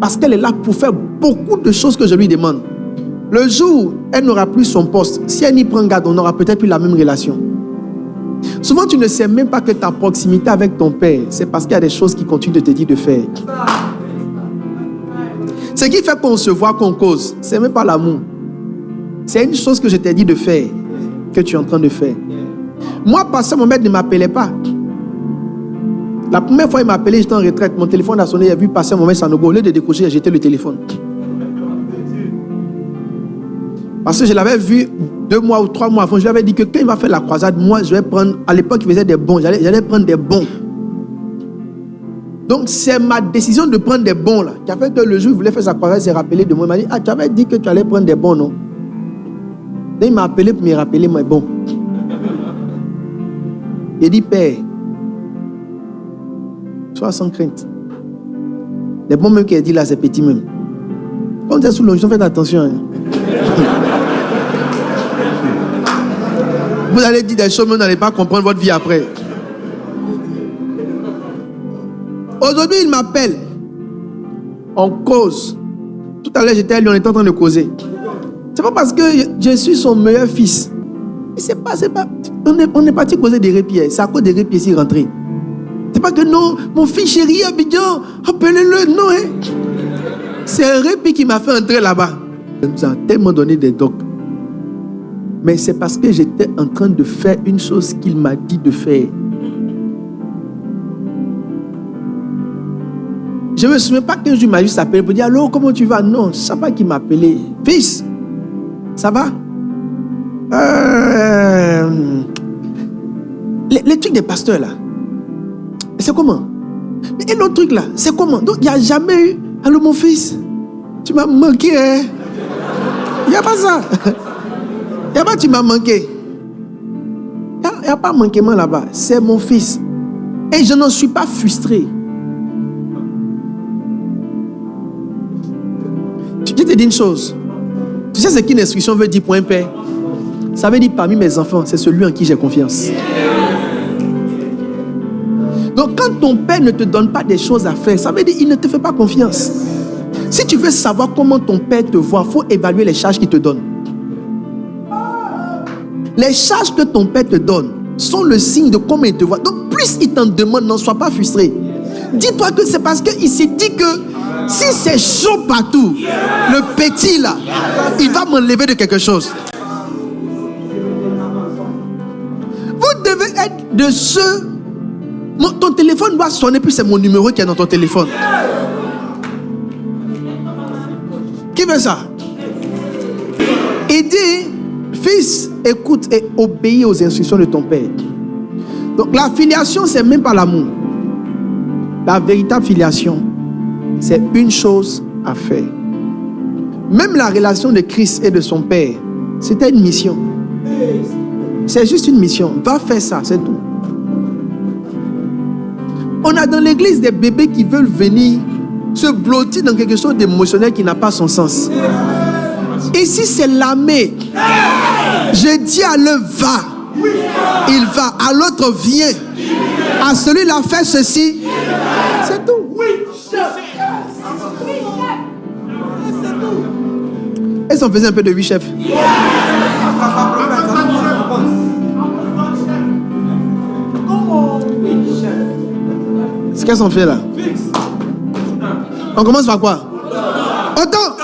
Parce qu'elle est là pour faire beaucoup de choses que je lui demande. Le jour où elle n'aura plus son poste, si elle n'y prend garde, on n'aura peut-être plus la même relation. Souvent, tu ne sais même pas que ta proximité avec ton père, c'est parce qu'il y a des choses qui continuent de te dire de faire. Ce qui fait qu'on se voit, qu'on cause, c'est même pas l'amour. C'est une chose que je t'ai dit de faire, que tu es en train de faire. Moi, pasteur Mohamed ne m'appelait pas. La première fois il m'a appelé, j'étais en retraite. Mon téléphone a sonné, il a vu passer Mohamed Sanogo. Au lieu de décrocher, j'ai jeté le téléphone. Parce que je l'avais vu 2 mois ou 3 mois avant. Je lui avais dit que quand il va faire la croisade, moi, je vais prendre. À l'époque, il faisait des bons. J'allais prendre des bons. Donc, c'est ma décision de prendre des bons là qui a fait que le jour où il voulait faire sa croisade, il s'est rappelé de moi. Il m'a dit, ah, tu avais dit que tu allais prendre des bons, non? Donc, il m'a appelé pour me rappeler mes bons. Il dit, Père, sois sans crainte. Les bons même qu'il a dit là, c'est petit même. Quand tu es sous l'onction, faites attention. Hein. Vous allez dire des choses, mais vous n'allez pas comprendre votre vie après. Aujourd'hui, il m'appelle. On cause. Tout à l'heure, j'étais à lui, on était en train de causer. C'est pas parce que je suis son meilleur fils. C'est pas. On est parti causer des répiers. C'est à cause des répiers ici rentrés. C'est pas que non, mon fils chéri, Abidjan, appelez-le. Non, hein. C'est un répit qui m'a fait entrer là-bas. Il nous a tellement donné des docs. Mais c'est parce que j'étais en train de faire une chose qu'il m'a dit de faire. Je ne me souviens pas qu'un jour il m'a juste appelé pour dire allô, comment tu vas? Non, je ne sais pas qui m'a appelé. Fils, ça va? Les trucs des pasteurs là, c'est comment? Et l'autre truc là, c'est comment? Donc il n'y a jamais eu allô mon fils, tu m'as manqué, hein? Il n'y a pas ça. Il n'y a pas tu m'as manqué. Il n'y a pas manquement là-bas. C'est mon fils. Et je n'en suis pas frustré. Je te dis une chose. Tu sais ce qu'une instruction veut dire pour un père? Ça veut dire parmi mes enfants, c'est celui en qui j'ai confiance. Donc quand ton père ne te donne pas des choses à faire, ça veut dire qu'il ne te fait pas confiance. Si tu veux savoir comment ton père te voit, il faut évaluer les charges qu'il te donne. Les charges que ton père te donne sont le signe de comment il te voit. Donc plus il t'en demande, n'en sois pas frustré. Dis-toi que c'est parce qu'il s'est dit que si c'est chaud partout, le petit là, il va m'enlever de quelque chose. Vous devez être de ceux... Ton téléphone doit sonner, puis c'est mon numéro qui est dans ton téléphone. Qui veut ça? Il dit, fils, écoute et obéis aux instructions de ton père. Donc la filiation, c'est même pas l'amour. La véritable filiation, c'est une chose à faire. Même la relation de Christ et de son père, c'était une mission. C'est juste une mission. Va faire ça, c'est tout. On a dans l'église des bébés qui veulent venir se blottir dans quelque chose d'émotionnel qui n'a pas son sens. Ici, c'est l'armée. Je dis à l'un, va. Il va. À l'autre, viens. À celui-là, fais ceci. C'est tout. Est-ce qu'on faisait un peu de 8 chefs? Qu'est-ce qu'on fait là? On commence par quoi? Autant.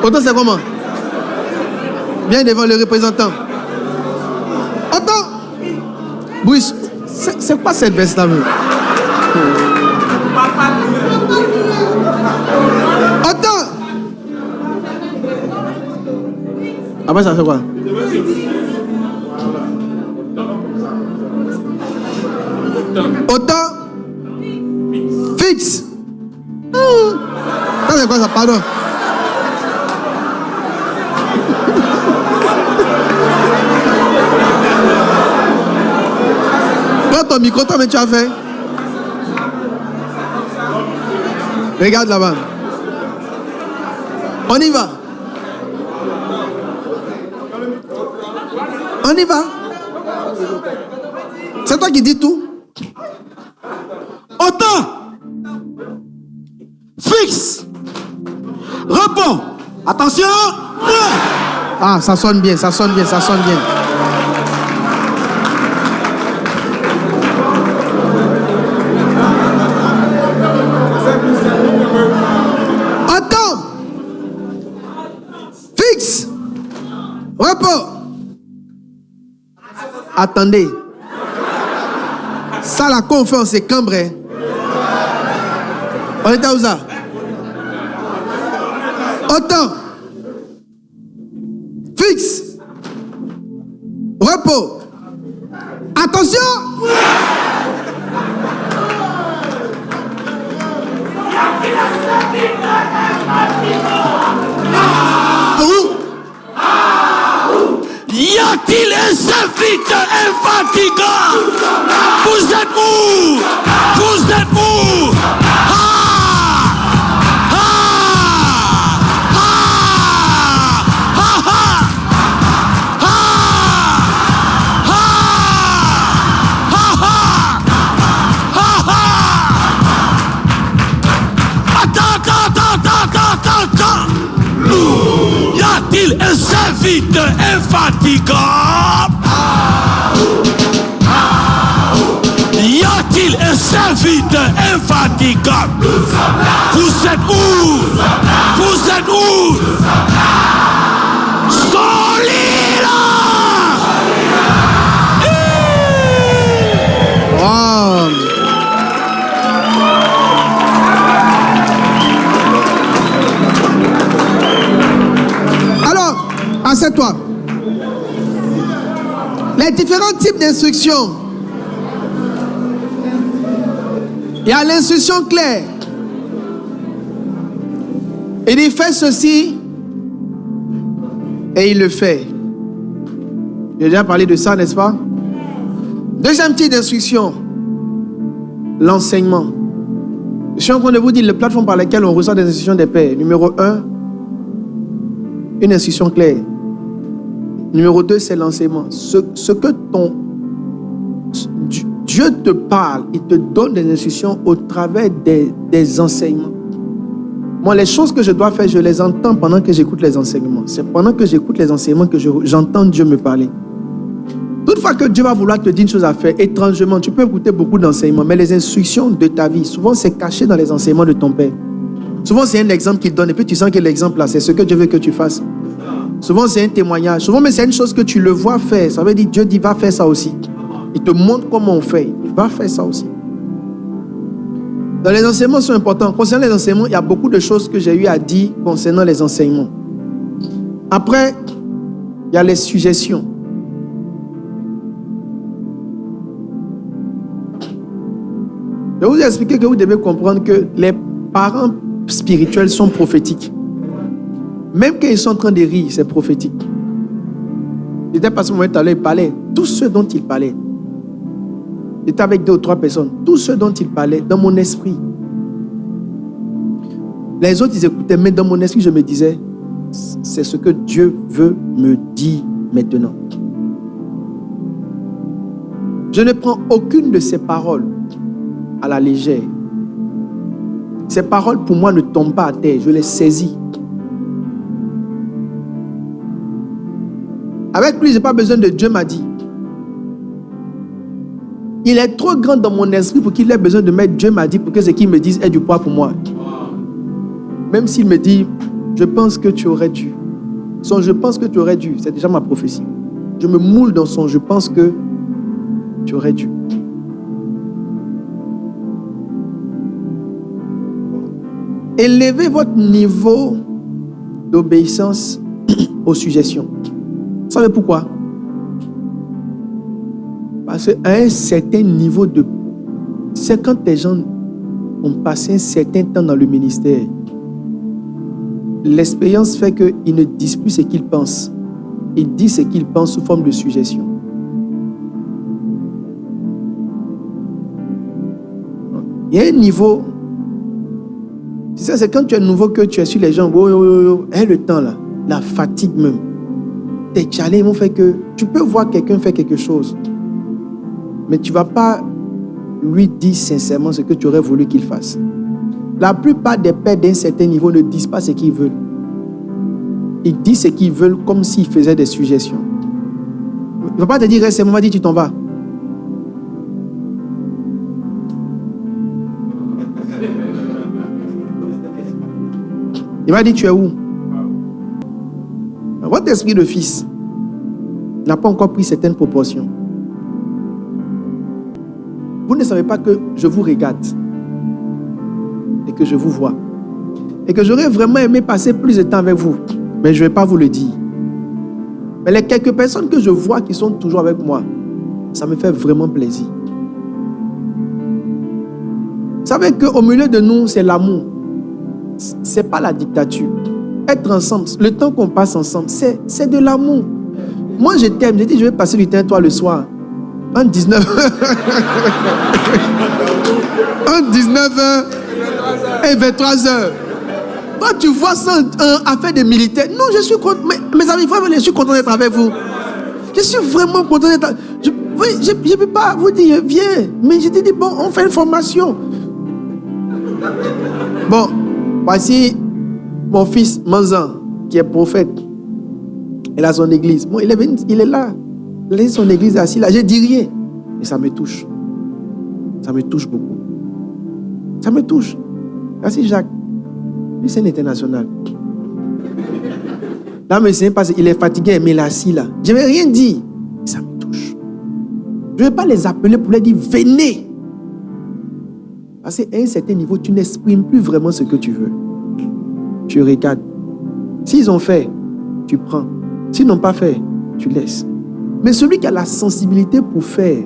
Autant c'est comment? Viens devant le représentant. Autant. Bruce, c'est quoi cette veste là? Autant. Après ça fait quoi? Autant fixe. Ça c'est quoi ça? Pardon. Prends ton micro, toi, mais tu as fait. Regarde là-bas. On y va. On y va. C'est toi qui dis tout. Autant. Fixe. Repos. Attention. Ah, ça sonne bien, ça sonne bien, ça sonne bien. Attends. Fixe. Repos. Attendez. Ça, la confiance, c'est cambré. On était où ça? Autant. Fixe. Repos. Attention. Y a-t-il un serviteur infatigable? Vous êtes où? Vous êtes où? Y a-t-il un serviteur infatigable? Y a-t-il un serviteur infatigable? Vous êtes où? Vous êtes où? Solide! Oh. Alors, assieds-toi. Les différents types d'instructions. Il y a l'instruction claire. Il dit fais ceci et il le fait. J'ai déjà parlé de ça, n'est-ce pas? Deuxième type d'instruction, l'enseignement. Je suis en train de vous dire les plateformes par lesquelles on reçoit des instructions des pères. Numéro 1, une instruction claire. Numéro 2, c'est l'enseignement. Ce que Dieu te parle, il te donne des instructions au travers des enseignements. Moi, les choses que je dois faire, je les entends pendant que j'écoute les enseignements. C'est pendant que j'écoute les enseignements que j'entends Dieu me parler. Toutefois que Dieu va vouloir te dire une chose à faire, étrangement, tu peux écouter beaucoup d'enseignements, mais les instructions de ta vie, souvent c'est caché dans les enseignements de ton Père. Souvent c'est un exemple qu'il donne et puis tu sens que l'exemple là, c'est ce que Dieu veut que tu fasses. Souvent c'est un témoignage. Souvent mais c'est une chose que tu le vois faire. Ça veut dire Dieu dit va faire ça aussi. Il te montre comment on fait. Il va faire ça aussi. Donc les enseignements sont importants. Concernant les enseignements, il y a beaucoup de choses que j'ai eu à dire concernant les enseignements. Après, il y a les suggestions. Je vais vous expliquer que vous devez comprendre que les parents spirituels sont prophétiques. Même quand ils sont en train de rire, c'est prophétique. J'étais passé un moment tout à l'heure, il parlait. Tout ce dont il parlait. J'étais avec 2 ou 3 personnes. Tout ce dont il parlait, dans mon esprit. Les autres, ils écoutaient, mais dans mon esprit, je me disais, c'est ce que Dieu veut me dire maintenant. Je ne prends aucune de ces paroles à la légère. Ces paroles, pour moi, ne tombent pas à terre. Je les saisis. Avec lui, je n'ai pas besoin de Dieu m'a dit. Il est trop grand dans mon esprit pour qu'il ait besoin de mettre Dieu m'a dit pour que ce qu'il me dise ait du poids pour moi. Même s'il me dit, je pense que tu aurais dû. Son je pense que tu aurais dû, c'est déjà ma prophétie. Je me moule dans son je pense que tu aurais dû. Élevez votre niveau d'obéissance aux suggestions. Vous savez pourquoi? Parce qu'à un certain niveau de... C'est quand les gens ont passé un certain temps dans le ministère. L'expérience fait qu'ils ne disent plus ce qu'ils pensent. Ils disent ce qu'ils pensent sous forme de suggestion. Il y a un niveau... C'est ça, c'est quand tu es nouveau que tu es sur les gens. Et le temps là, la fatigue même. Tes challenges vont faire que tu peux voir quelqu'un faire quelque chose. Mais tu ne vas pas lui dire sincèrement ce que tu aurais voulu qu'il fasse. La plupart des pères d'un certain niveau ne disent pas ce qu'ils veulent. Ils disent ce qu'ils veulent comme s'ils faisaient des suggestions. Il ne va pas te dire reste, il va dire tu t'en vas. Il va dire tu es où? Votre esprit de fils n'a pas encore pris certaines proportions. Vous ne savez pas que je vous regarde et que je vous vois et que j'aurais vraiment aimé passer plus de temps avec vous, mais je ne vais pas vous le dire. Mais les quelques personnes que je vois qui sont toujours avec moi, ça me fait vraiment plaisir. Vous savez qu'au milieu de nous, c'est l'amour. Ce n'est pas la dictature. Être ensemble, le temps qu'on passe ensemble, c'est de l'amour. Moi, je t'aime. J'ai dit, je vais passer du temps avec toi le soir. En 19h. En 19h et 23h. Toi, tu vois ça en affaire de militaires. Non, je suis content. Mes amis, vraiment, je suis content d'être avec vous. Je suis vraiment content d'être. Je ne peux pas vous dire, viens. Mais je te dis, bon, on fait une formation. Bon, voici mon fils Manzan, qui est prophète. Il a son église. Bon, il est là. Il a son église assis là. Je ne dis rien. Et ça me touche. Ça me touche beaucoup. Ça me touche. Merci Jacques. Lui, c'est un international. Là, mais c'est parce qu'il est fatigué, mais il est assis là. Je ne vais rien dire. Ça me touche. Je ne vais pas les appeler pour leur dire venez. Parce qu'à un certain niveau, tu n'exprimes plus vraiment ce que tu veux. Tu regardes. S'ils ont fait, tu prends. S'ils n'ont pas fait, tu laisses. Mais celui qui a la sensibilité pour faire,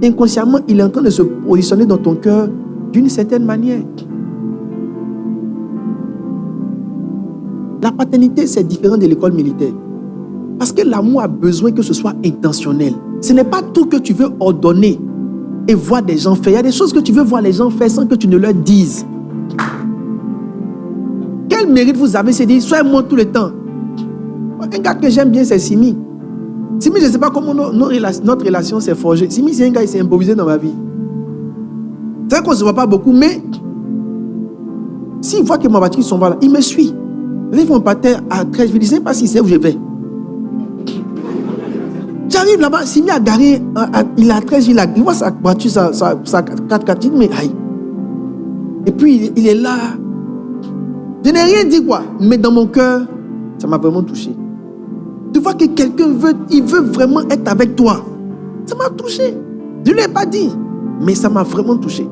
inconsciemment, il est en train de se positionner dans ton cœur d'une certaine manière. La paternité, c'est différent de l'école militaire. Parce que l'amour a besoin que ce soit intentionnel. Ce n'est pas tout que tu veux ordonner et voir des gens faire. Il y a des choses que tu veux voir les gens faire sans que tu ne leur dises. Quel mérite vous avez, c'est de dire, soyez moi tout le temps. Un gars que j'aime bien, c'est Simi. Simi, je ne sais pas comment notre relation s'est forgée. Simi, c'est un gars qui s'est improvisé dans ma vie. C'est vrai qu'on ne se voit pas beaucoup, mais s'il voit que ma voiture s'en va là, il me suit. Ils vont partir à 13, je ne sais pas si c'est où je vais. J'arrive là-bas, Simi a garé, il a 13, il voit sa voiture, sa 4x4, il dit, mais aïe. Et puis, il est là. Je n'ai rien dit quoi, mais dans mon cœur, ça m'a vraiment touché. Tu vois que quelqu'un veut vraiment être avec toi. Ça m'a touché. Je ne l'ai pas dit, mais ça m'a vraiment touché.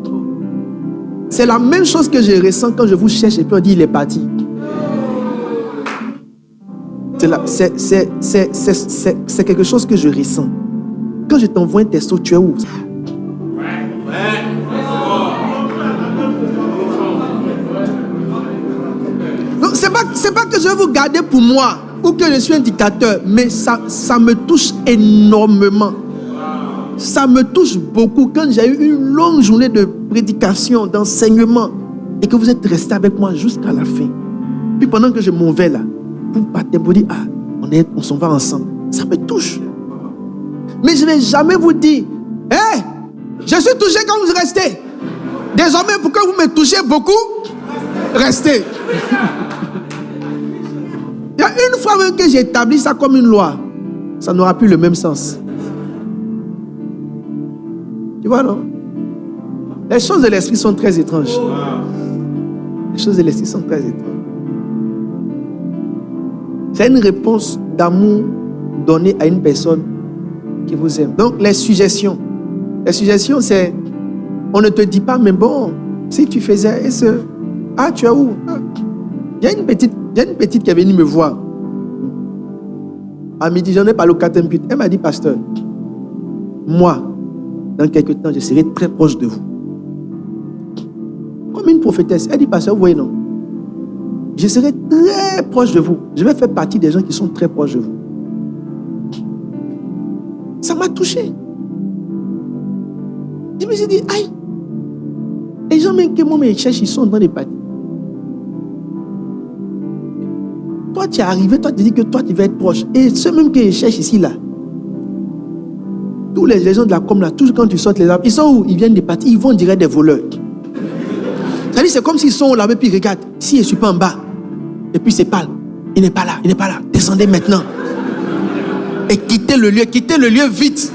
C'est la même chose que je ressens quand je vous cherche et puis on dit il est parti. C'est quelque chose que je ressens. Quand je t'envoie un texto, tu es où? Donc, c'est pas que je vais vous garder pour moi ou que je suis un dictateur, mais ça me touche énormément. Ça me touche beaucoup quand j'ai eu une longue journée de prédication, d'enseignement et que vous êtes resté avec moi jusqu'à la fin. Puis pendant que je m'en vais là, vous partez pour dire, on s'en va ensemble. Ça me touche. Mais je ne vais jamais vous dire, hé, je suis touché quand vous restez. Désormais, pour que vous me touchez beaucoup, restez. Il y a une fois même que j'ai établi ça comme une loi, ça n'aura plus le même sens. Tu vois, non? Les choses de l'esprit sont très étranges. Les choses de l'esprit sont très étranges. C'est une réponse d'amour donnée à une personne qui vous aime. Donc, les suggestions. Les suggestions, c'est, on ne te dit pas, mais bon, si tu faisais ce... Ah, tu es où? Il y a une petite qui est venue me voir. À midi, j'en ai parlé au Catemput. Elle m'a dit, pasteur, moi, dans quelques temps, je serai très proche de vous. Comme une prophétesse. Elle dit, pasteur, vous voyez, non? Je serai très proche de vous. Je vais faire partie des gens qui sont très proches de vous. Ça m'a touché. Je me suis dit, aïe, les gens même que moi me cherchent, ils sont dans les parties. Toi, tu es arrivé, toi, tu dis que toi, tu vas être proche. Et ceux même que je cherche ici, là, Tous les gens de la com, là, toujours quand tu sortes les arbres, ils sont où? Ils viennent des parties, ils vont dirait des voleurs. C'est-à-dire, c'est comme s'ils sont là, et puis ils regardent. Si je ne suis pas en bas, et puis c'est pas, il n'est pas là, il n'est pas là. Descendez maintenant. Et quittez le lieu vite.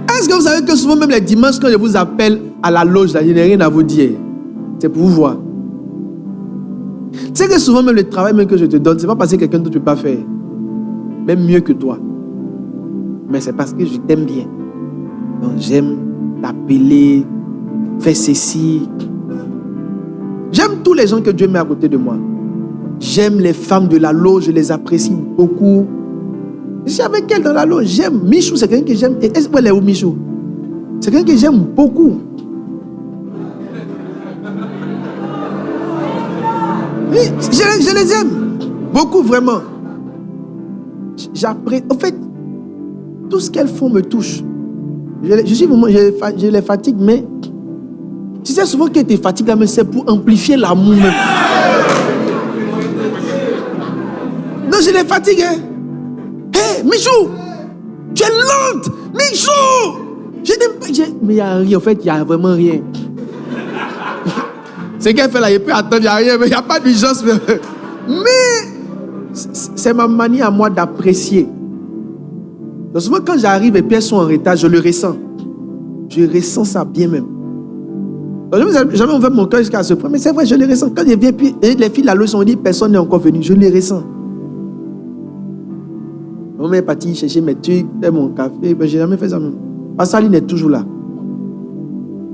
Est-ce que vous savez que souvent, même les dimanches, quand je vous appelle à la loge, là, je n'ai rien à vous dire. C'est pour vous voir. C'est que souvent, même le travail même que je te donne, ce n'est pas parce que quelqu'un d'autre ne peut pas faire. Même mieux que toi. Mais c'est parce que je t'aime bien. Donc j'aime t'appeler, faire ceci. J'aime tous les gens que Dieu met à côté de moi. J'aime les femmes de la loge, je les apprécie beaucoup. Je suis avec elle dans la loge, j'aime. Michou, c'est quelqu'un que j'aime. Est-ce qu'elle est où, Michou? C'est quelqu'un que j'aime beaucoup. Oui, je les aime. Beaucoup, vraiment. J'apprécie. En fait, tout ce qu'elles font me touche. Je les fatigue, mais tu sais souvent que tu fatigues là, mais c'est pour amplifier l'amour même. Non, je les fatigue. Hein. Hé, Michou, tu es lente. Michou, mais il n'y a rien, en fait, il n'y a vraiment rien. C'est qu'elle fait là, il peut attendre, il n'y a rien, mais il n'y a pas d'urgence. Mais c'est ma manière à moi d'apprécier. Donc souvent quand j'arrive et puis elles sont en retard, je le ressens. Je ressens ça bien même. Donc jamais ouvert mon cœur jusqu'à ce point, mais c'est vrai, je le ressens. Quand je viens, puis les filles de la loge sont dit, personne n'est encore venu, je le ressens. On est parti chercher mes trucs, faire mon café, mais je n'ai jamais fait ça même. Passaline est toujours là.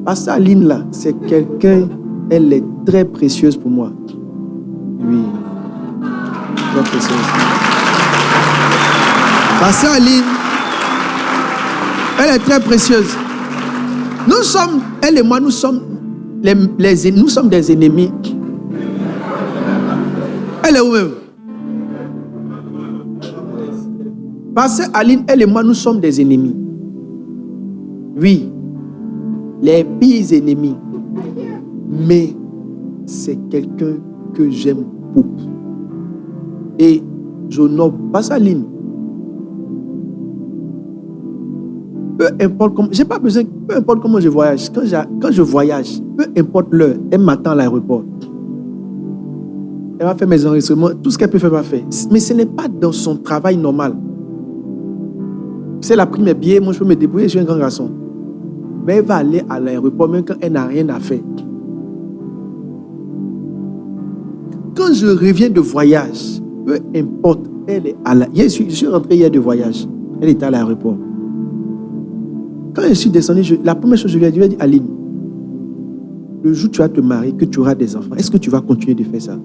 Passaline là, c'est quelqu'un, elle est très précieuse pour moi. Oui. Très précieuse. Passaline, elle est très précieuse. Nous sommes, elle et moi, nous sommes nous sommes des ennemis. Elle est où même? Parce que Aline, elle et moi, nous sommes des ennemis. Oui, les pires ennemis. Mais c'est quelqu'un que j'aime beaucoup. Et j'honore Passaline. Peu importe comment, j'ai pas besoin, peu importe comment je voyage. Quand je voyage, peu importe l'heure, elle m'attend à l'aéroport. Elle va faire mes enregistrements, tout ce qu'elle peut faire, elle va faire. Mais ce n'est pas dans son travail normal. Si elle a pris mes billets, moi je peux me débrouiller, je suis un grand garçon. Mais elle va aller à l'aéroport même quand elle n'a rien à faire. Quand je reviens de voyage, peu importe, elle est à je suis rentré hier de voyage. Elle était à l'aéroport. Quand je suis descendu, la première chose que je lui ai dit, Aline, le jour où tu vas te marier, que tu auras des enfants, est-ce que tu vas continuer de faire ça?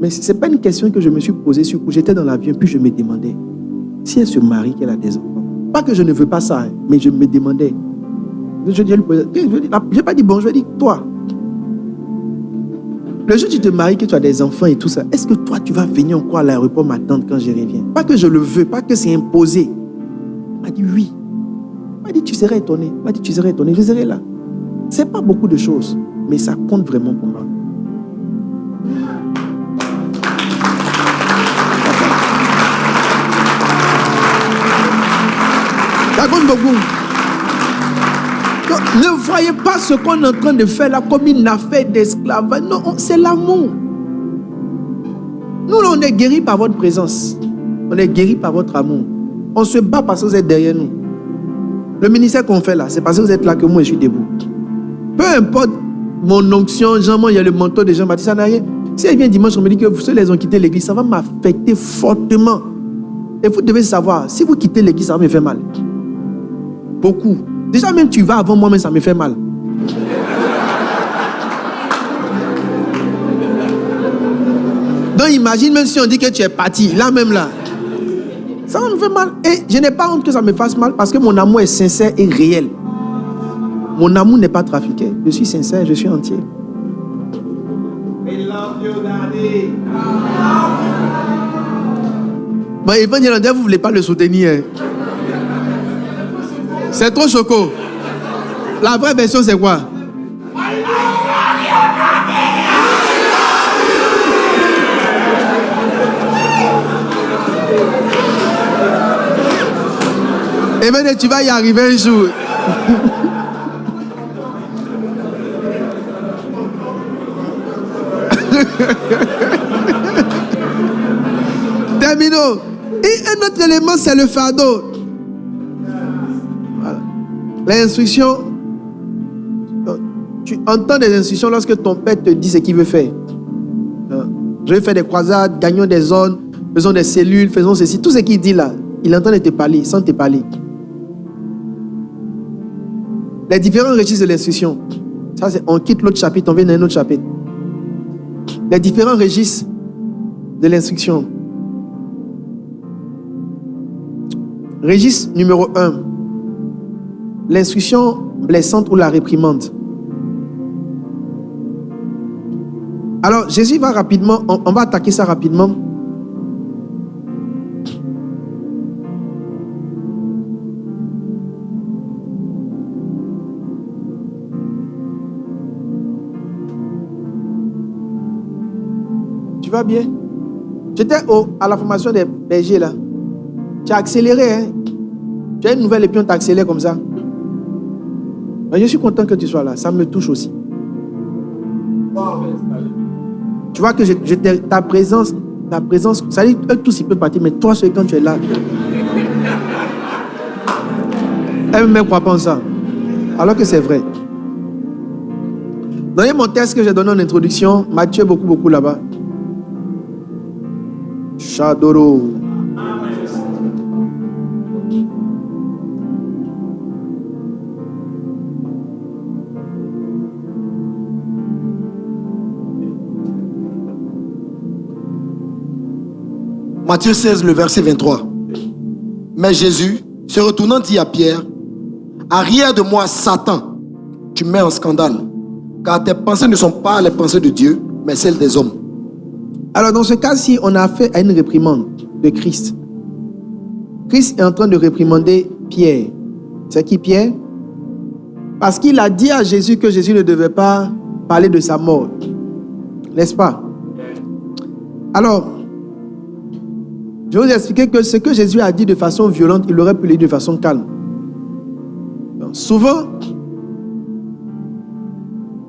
Mais ce n'est pas une question que je me suis posée sur coup. J'étais dans l'avion, puis je me demandais, si elle se marie, qu'elle a des enfants. Pas que je ne veux pas ça, hein, mais je me demandais. Je n'ai pas dit bon, je lui ai dit, toi, le jour où tu te maries, que tu as des enfants et tout ça, est-ce que toi, tu vas venir encore à l'aéroport m'attendre quand je reviens? Pas que je le veux, pas que c'est imposé. Elle m'a dit oui. Elle m'a dit, tu serais étonné. Elle m'a dit, tu serais étonné. Je serai là. Ce n'est pas beaucoup de choses, mais ça compte vraiment pour moi. Ça compte beaucoup. Donc, ne voyez pas ce qu'on est en train de faire là comme une affaire d'esclavage. Non, c'est l'amour. Nous, on est guéris par votre présence. On est guéris par votre amour. On se bat parce que vous êtes derrière nous. Le ministère qu'on fait là, c'est parce que vous êtes là que moi je suis debout. Peu importe mon onction, Jean-Moi, il y a le manteau de Jean-Baptiste, ça n'a rien. Si elle vient dimanche, on me dit que ceux les ont quitté l'église, ça va m'affecter fortement. Et vous devez savoir, si vous quittez l'église, ça va me faire mal. Beaucoup. Déjà même tu vas avant moi, mais ça me fait mal. Donc imagine même si on dit que tu es parti, là même là. Ça me fait mal. Et je n'ai pas honte que ça me fasse mal parce que mon amour est sincère et réel. Mon amour n'est pas trafiqué. Je suis sincère, je suis entier. Bon, Yvan Yolanda, vous ne voulez pas le soutenir. C'est trop choco. La vraie version, c'est quoi? veut dire tu vas y arriver un jour. Terminons. Et un autre élément, c'est le fardeau. Voilà. L'instruction. Tu entends des instructions lorsque ton père te dit ce qu'il veut faire. Je vais faire des croisades, gagnons des zones, faisons des cellules, faisons ceci. Tout ce qu'il dit là, il entend de te parler, sans te parler. Les différents registres de l'instruction. Ça, on quitte l'autre chapitre, on vient dans un autre chapitre. Les différents registres de l'instruction. Registre numéro 1. L'instruction blessante ou la réprimande. Alors, Jésus va rapidement, on va attaquer ça rapidement. Tu vas bien? J'étais à la formation des bergers là. Tu as accéléré, hein? Tu as une nouvelle et puis on t'accélère comme ça. Mais je suis content que tu sois là. Ça me touche aussi. Tu vois que ta présence, ça dit eux tous ils peuvent partir, mais toi seul quand tu es là. Elle ne croit pas en ça. Alors que c'est vrai. Donnez mon texte que j'ai donné en introduction. Matthieu beaucoup là-bas. Chadoro. Matthieu 16, le verset 23. Mais Jésus, se retournant, dit à Pierre, arrière de moi, Satan, tu mets en scandale, car tes pensées ne sont pas les pensées de Dieu, mais celles des hommes. Alors dans ce cas-ci, on a affaire à une réprimande de Christ. Christ est en train de réprimander Pierre. C'est qui Pierre? Parce qu'il a dit à Jésus que Jésus ne devait pas parler de sa mort. N'est-ce pas? Alors, je vais vous expliquer que ce que Jésus a dit de façon violente, il aurait pu le dire de façon calme. Donc, souvent,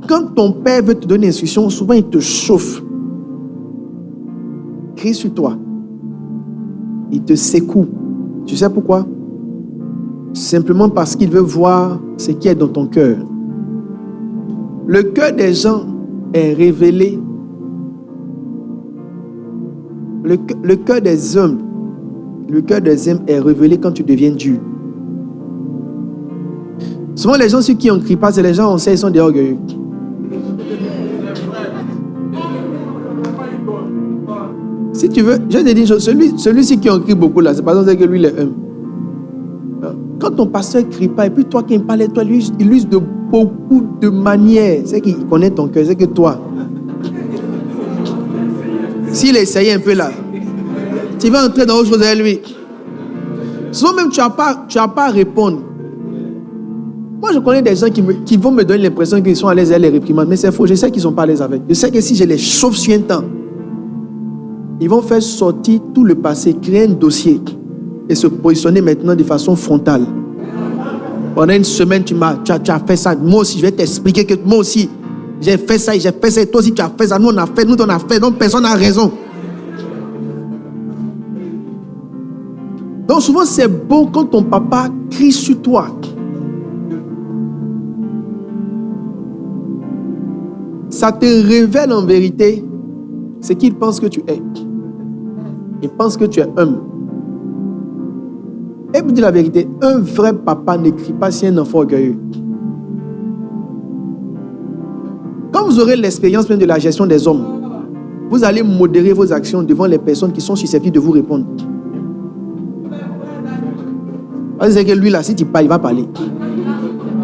quand ton père veut te donner une instruction, souvent il te chauffe. Crie sur toi. Il te secoue. Tu sais pourquoi? Simplement parce qu'il veut voir ce qui est dans ton cœur. Le cœur des gens est révélé. Le cœur des hommes, est révélé quand tu deviens dur. Souvent, les gens sur qui on ne crie pas, c'est les gens on sait, ils sont des orgueilleux. Si tu veux, je te dis une chose, celui-ci qui on crie beaucoup là, c'est pas parce que lui il est humble. Quand ton pasteur ne crie pas, et puis toi qui me parles, toi, lui, il use de beaucoup de manières. C'est qu'il connaît ton cœur, c'est que toi. S'il essaye un peu là, tu vas entrer dans autre chose avec lui. Souvent même, tu n'as pas à répondre. Moi, je connais des gens qui vont me donner l'impression qu'ils sont à l'aise avec les réprimandes, mais c'est faux, je sais qu'ils ne sont pas à l'aise avec. Je sais que si je les chauffe sur un temps, ils vont faire sortir tout le passé, créer un dossier et se positionner maintenant de façon frontale. Pendant une semaine, tu as fait ça. Moi aussi, je vais t'expliquer que moi aussi, j'ai fait ça, toi aussi tu as fait ça, nous on a fait, donc personne n'a raison. Donc souvent c'est bon quand ton papa crie sur toi. Ça te révèle en vérité ce qu'il pense que tu es. Il pense que tu es humble. Et pour dire la vérité, un vrai papa ne crie pas si un enfant orgueilleux. Quand vous aurez l'expérience même de la gestion des hommes, vous allez modérer vos actions devant les personnes qui sont susceptibles de vous répondre. Parce que lui là, si tu parles, il va parler.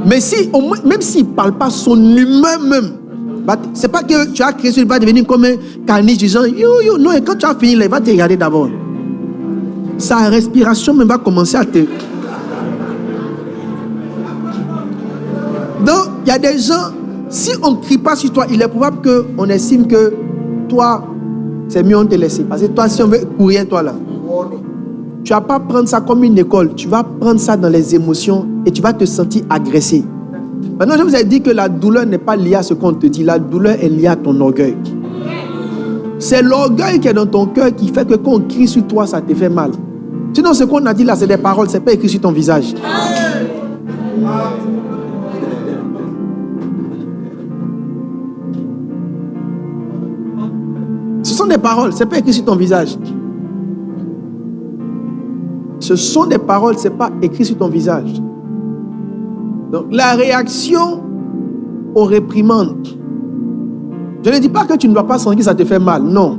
Mais si, même s'il ne parle pas, son humeur même, c'est pas que tu as créé, il va devenir comme un caniche du genre, yo, non, et quand tu as fini là, il va te regarder d'abord. Sa respiration même va commencer à te... Donc, il y a des gens... Si on ne crie pas sur toi, il est probable qu'on estime que toi, c'est mieux on te laisse. Parce que toi, si on veut courir, toi là. tu vas pas prendre ça comme une école. Tu vas prendre ça dans les émotions et tu vas te sentir agressé. Maintenant, je vous ai dit que la douleur n'est pas liée à ce qu'on te dit. La douleur est liée à ton orgueil. C'est l'orgueil qui est dans ton cœur qui fait que quand on crie sur toi, ça te fait mal. Sinon, ce qu'on a dit là, c'est des paroles, c'est pas écrit sur ton visage. Ce sont des paroles, c'est pas écrit sur ton visage. Ce sont des paroles, c'est pas écrit sur ton visage. Donc, la réaction aux réprimandes. Je ne dis pas que tu ne dois pas sentir que ça te fait mal, non.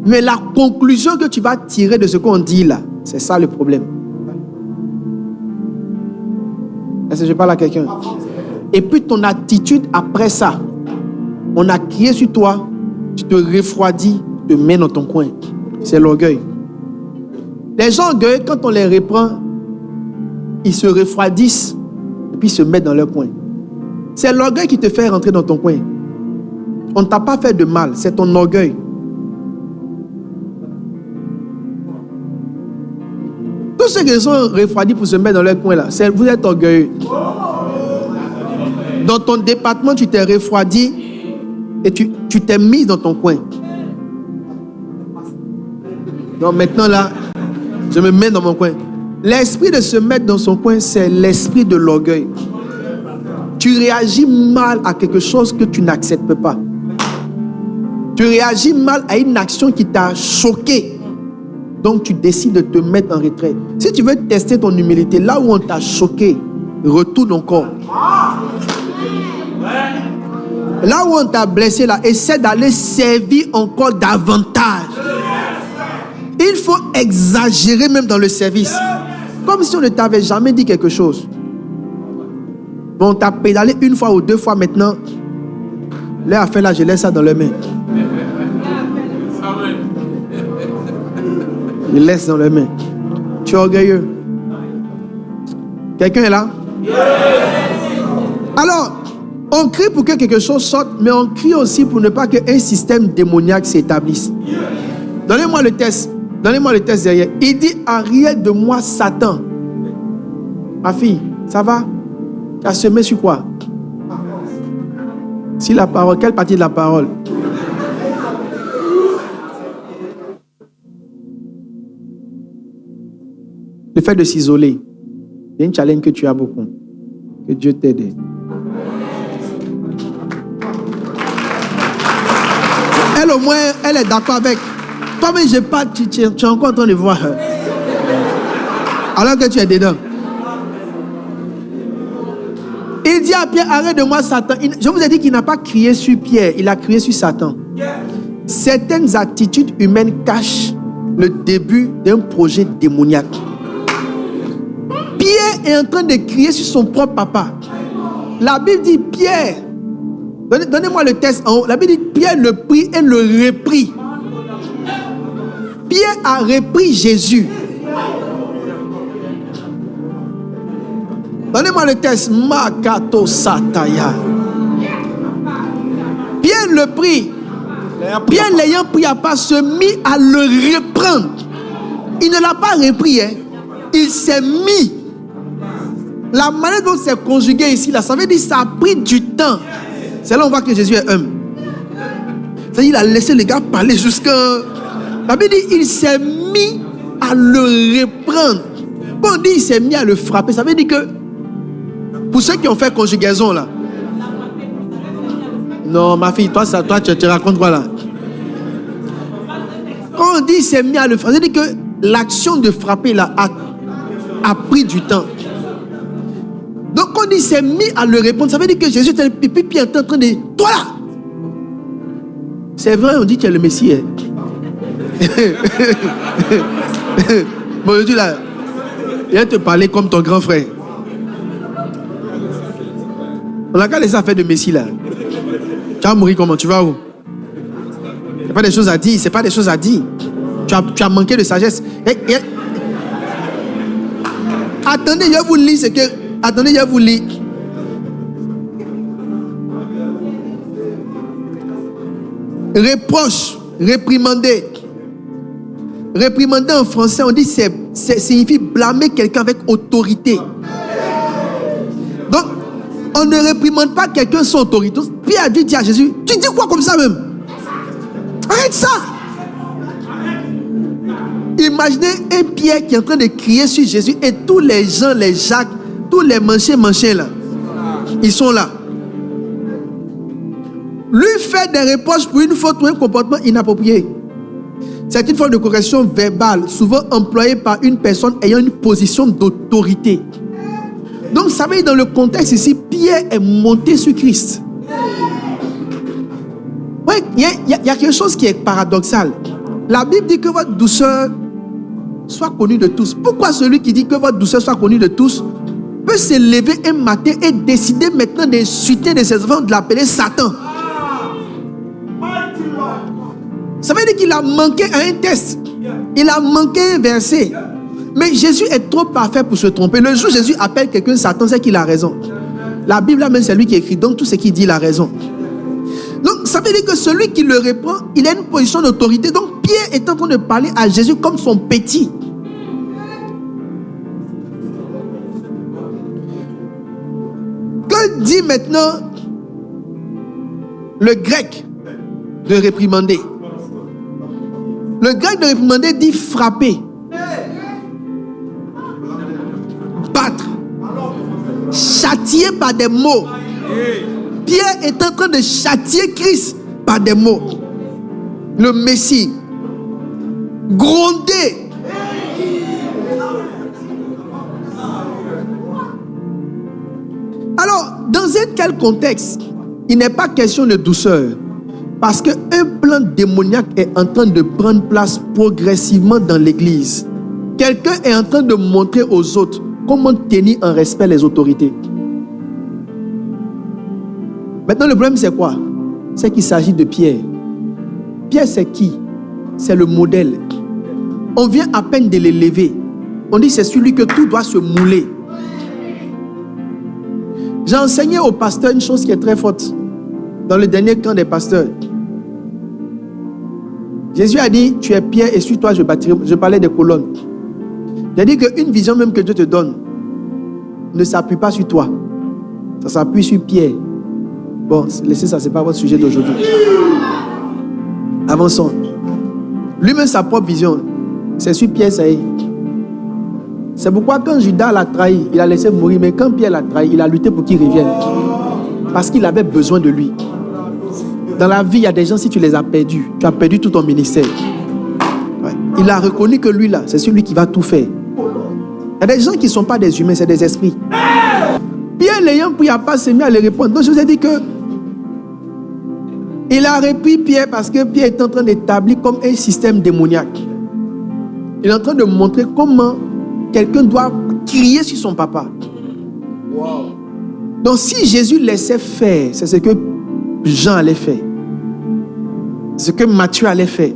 Mais la conclusion que tu vas tirer de ce qu'on dit là, c'est ça le problème. Est-ce que je parle à quelqu'un? Et puis ton attitude après ça, on a crié sur toi, tu te refroidis, tu te mets dans ton coin. C'est l'orgueil. Les gens orgueilleux, quand on les reprend, ils se refroidissent et puis se mettent dans leur coin. C'est l'orgueil qui te fait rentrer dans ton coin. On ne t'a pas fait de mal, c'est ton orgueil. Tous ceux qui sont refroidis pour se mettre dans leur coin là, vous êtes orgueilleux. Dans ton département, tu t'es refroidi et tu t'es mis dans ton coin. Donc maintenant là, je me mets dans mon coin. L'esprit de se mettre dans son coin, c'est l'esprit de l'orgueil. Tu réagis mal à quelque chose que tu n'acceptes pas. Tu réagis mal à une action qui t'a choqué. Donc tu décides de te mettre en retrait. Si tu veux tester ton humilité, là où on t'a choqué, retourne encore. Là où on t'a blessé, là, essaie d'aller servir encore davantage. Il faut exagérer même dans le service. Comme si on ne t'avait jamais dit quelque chose. Bon, on t'a pédalé une fois ou deux fois maintenant. Leur affaire là, je laisse ça dans leurs mains. Je laisse dans leurs mains. Tu es orgueilleux. Quelqu'un est là? Alors, on crie pour que quelque chose sorte, mais on crie aussi pour ne pas qu'un système démoniaque s'établisse. Donnez-moi le test. Donnez-moi le test derrière. Il dit, arrière de moi, Satan. Ma fille, ça va? Tu as semé sur quoi? Si la parole, quelle partie de la parole? Le fait de s'isoler. C'est une challenge que tu as beaucoup. Que Dieu t'aide. Elle au moins, elle est d'accord avec. Toi-même, je pas, tu es encore en train de voir. Alors que tu es dedans. Il dit à Pierre, arrête de moi, Satan. Je vous ai dit qu'il n'a pas crié sur Pierre, il a crié sur Satan. Certaines attitudes humaines cachent le début d'un projet démoniaque. Pierre est en train de crier sur son propre papa. La Bible dit, Pierre, donnez-moi le texte en haut. La Bible dit, Pierre le prit et le reprit. Pierre a repris Jésus. Donnez-moi le texte. Makato Sataya. Pierre le prit. Pierre l'ayant pris à part se mit à le reprendre. Il ne l'a pas repris. Il s'est mis. La manière dont c'est conjugué ici, là, ça veut dire que ça a pris du temps. C'est là où on voit que Jésus est humble. C'est-à-dire qu'il a laissé les gars parler jusqu'à... La Bible dit il s'est mis à le reprendre. Quand on dit il s'est mis à le frapper, ça veut dire que pour ceux qui ont fait conjugaison là. Non, ma fille, toi tu te racontes quoi là? Quand on dit il s'est mis à le frapper, ça veut dire que l'action de frapper là a pris du temps. Donc quand on dit il s'est mis à le répondre, ça veut dire que Jésus était pipi puis en train de... Toi là! C'est vrai, on dit que tu es le Messie. Bon, je dis là, il va te parler comme ton grand frère. On a qu'à laisser faire de Messie là. Tu vas mourir comment? Tu vas où? Il n'y a pas des choses à dire. C'est pas des choses à dire. Tu as manqué de sagesse. Attendez, je vous lis ce que... Attendez, je vous lis. Reproche, réprimander. Réprimander en français, on dit c'est signifie blâmer quelqu'un avec autorité. Donc, on ne réprimande pas quelqu'un sans autorité. Pierre a dû dire à Jésus, tu dis quoi comme ça même? Arrête ça. Imaginez un Pierre qui est en train de crier sur Jésus et tous les gens, les Jacques, tous les manchés là, ils sont là. Lui fait des reproches pour une faute ou un comportement inapproprié. C'est une forme de correction verbale, souvent employée par une personne ayant une position d'autorité. Donc, ça veut dire dans le contexte ici, Pierre est monté sur Christ. Oui, il y a quelque chose qui est paradoxal. La Bible dit que votre douceur soit connue de tous. Pourquoi celui qui dit que votre douceur soit connue de tous peut se lever un matin et décider maintenant d'insulter de ses enfants, de l'appeler Satan? Ça veut dire qu'il a manqué à un test. Il a manqué un verset. Mais Jésus est trop parfait pour se tromper. Le jour où Jésus appelle quelqu'un Satan, c'est qu'il a raison. La Bible, même c'est lui qui écrit. Donc tout ce qu'il dit, il a raison. Donc ça veut dire que celui qui le reprend, il a une position d'autorité. Donc Pierre est en train de parler à Jésus comme son petit. Que dit maintenant le grec de réprimander? Le grec de réprimander dit frapper, battre, châtier par des mots. Pierre est en train de châtier Christ par des mots. Le Messie. Gronder. Alors, dans un tel contexte, il n'est pas question de douceur. Parce qu'un plan démoniaque est en train de prendre place progressivement dans l'église. Quelqu'un est en train de montrer aux autres comment tenir en respect les autorités. Maintenant, le problème, c'est quoi? C'est qu'il s'agit de Pierre. Pierre, c'est qui? C'est le modèle. On vient à peine de l'élever. On dit c'est celui que tout doit se mouler. J'ai enseigné aux pasteurs une chose qui est très forte. Dans le dernier camp des pasteurs, Jésus a dit, tu es Pierre et sur toi je bâtirai. Je parlais des colonnes. Il a dit qu'une vision même que Dieu te donne ne s'appuie pas sur toi. Ça s'appuie sur Pierre. Bon, laissez ça, ce n'est pas votre sujet d'aujourd'hui. Avançons. Lui-même, sa propre vision, c'est sur Pierre, ça y est. C'est pourquoi quand Judas l'a trahi, il a laissé mourir. Mais quand Pierre l'a trahi, il a lutté pour qu'il revienne. Parce qu'il avait besoin de lui. Dans la vie, il y a des gens, si tu les as perdus, tu as perdu tout ton ministère. Ouais. Il a reconnu que lui, là, c'est celui qui va tout faire. Il y a des gens qui ne sont pas des humains, c'est des esprits. Pierre, l'ayant pris, n'a pas s'est mis à les répondre. Donc, je vous ai dit que il a repris Pierre parce que Pierre est en train d'établir comme un système démoniaque. Il est en train de montrer comment quelqu'un doit crier sur son papa. Wow. Donc, si Jésus laissait faire, c'est ce que Jean allait faire. C'est ce que Matthieu allait faire.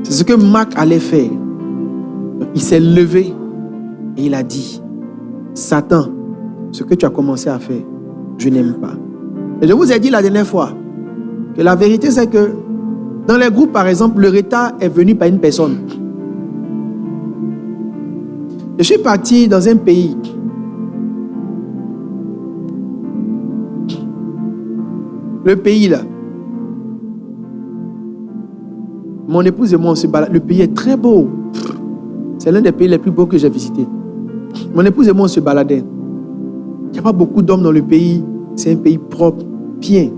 C'est ce que Marc allait faire. Il s'est levé et il a dit, Satan, ce que tu as commencé à faire, je n'aime pas. Et je vous ai dit la dernière fois que la vérité c'est que dans les groupes, par exemple, le retard est venu par une personne. Je suis parti dans un pays. Le pays là. Mon épouse et moi on se balade. Le pays est très beau. C'est l'un des pays les plus beaux que j'ai visité. Mon épouse et moi on se baladait. Il n'y a pas beaucoup d'hommes dans le pays. C'est un pays propre, bien.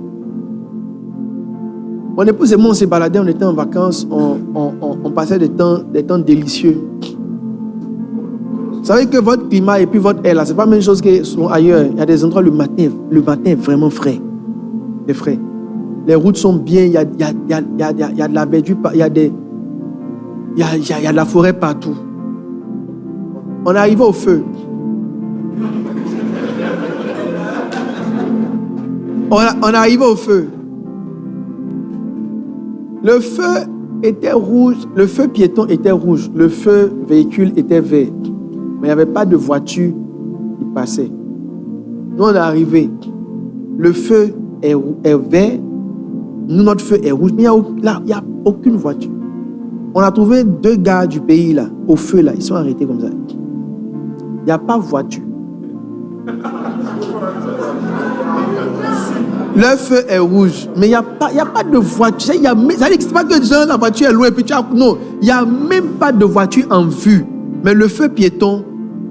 Mon épouse et moi on se baladait, on était en vacances, on passait des temps délicieux. Vous savez que votre climat et puis votre air là, c'est pas la même chose que sont ailleurs. Il y a des endroits le matin est vraiment frais. C'est frais. Les routes sont bien, il y a de la verdure, il y a de la forêt partout. On est arrivé au feu. On est arrivé au feu. Le feu était rouge, le feu piéton était rouge, le feu véhicule était vert. Mais il n'y avait pas de voiture qui passait. Nous, on est arrivé. Le feu est vert. Nous, notre feu est rouge. Mais il n'y a aucune voiture. On a trouvé 2 gars du pays là, au feu là, ils sont arrêtés comme ça. Il n'y a pas de voiture. Le feu est rouge, mais il n'y a pas de voiture. Ça n'existe pas que la voiture est loin et puis tu as... Non, il n'y a même pas de voiture en vue. Mais le feu piéton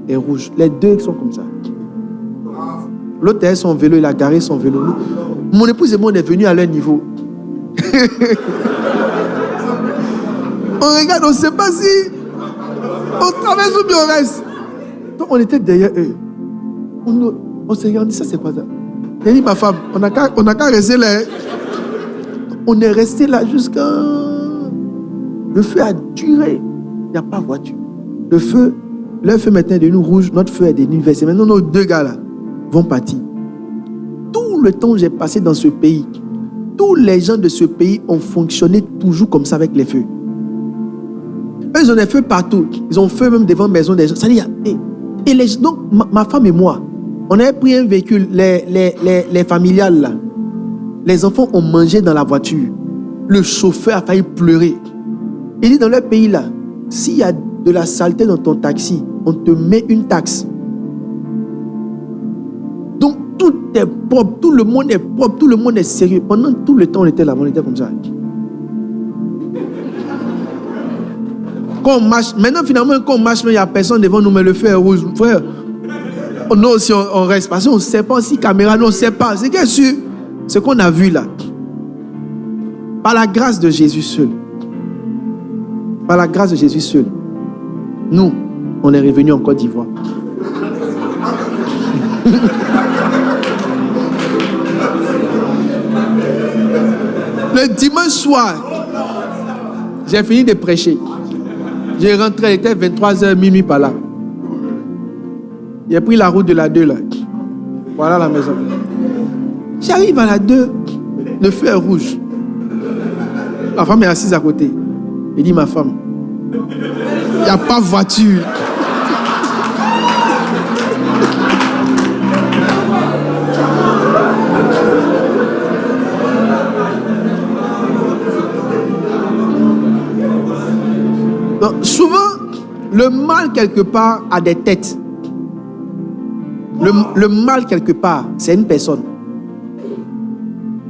est rouge. Les 2 sont comme ça. L'autre a son vélo, il a garé son vélo. Mon épouse et moi, on est venus à leur niveau. On regarde, on ne sait pas si on traverse ou bien on reste. Donc on était derrière eux. On s'est regardé, ça c'est quoi ça? J'ai dit, ma femme, on n'a qu'à rester là. On est resté là jusqu'à... Le feu a duré. Il n'y a pas de voiture. Le feu maintenant est devenu rouge, notre feu est devenu vert. Maintenant, nos 2 gars là vont partir. Tout le temps que j'ai passé dans ce pays, tous les gens de ce pays ont fonctionné toujours comme ça avec les feux. Eux, ils ont des feux partout. Ils ont feu même devant la maison des gens. Ça dit, donc, ma femme et moi, on avait pris un véhicule, les familiales là. Les enfants ont mangé dans la voiture. Le chauffeur a failli pleurer. Il dit, dans leur pays là, s'il y a de la saleté dans ton taxi, on te met une taxe. Donc, tout est propre, tout le monde est propre, tout le monde est sérieux. Pendant tout le temps, on était là, on était comme ça. Quand on marche, maintenant, finalement, quand on marche, il n'y a personne devant nous, mais le feu est rouge. Frère, nous aussi, on reste. Parce qu'on ne sait pas si caméra, nous, on ne sait pas. C'est qu'est-ce que ce qu'on a vu là. Par la grâce de Jésus seul. Par la grâce de Jésus seul. Nous, on est revenus en Côte d'Ivoire. Le dimanche soir, j'ai fini de prêcher. J'ai rentré, il était 23h, minuit par là. J'ai pris la route de la 2 là. Voilà la maison. J'arrive à la 2, le feu est rouge. Ma femme est assise à côté. Il dit, ma femme, il n'y a pas de voiture. Donc, souvent, le mal quelque part a des têtes. Le mal quelque part, c'est une personne.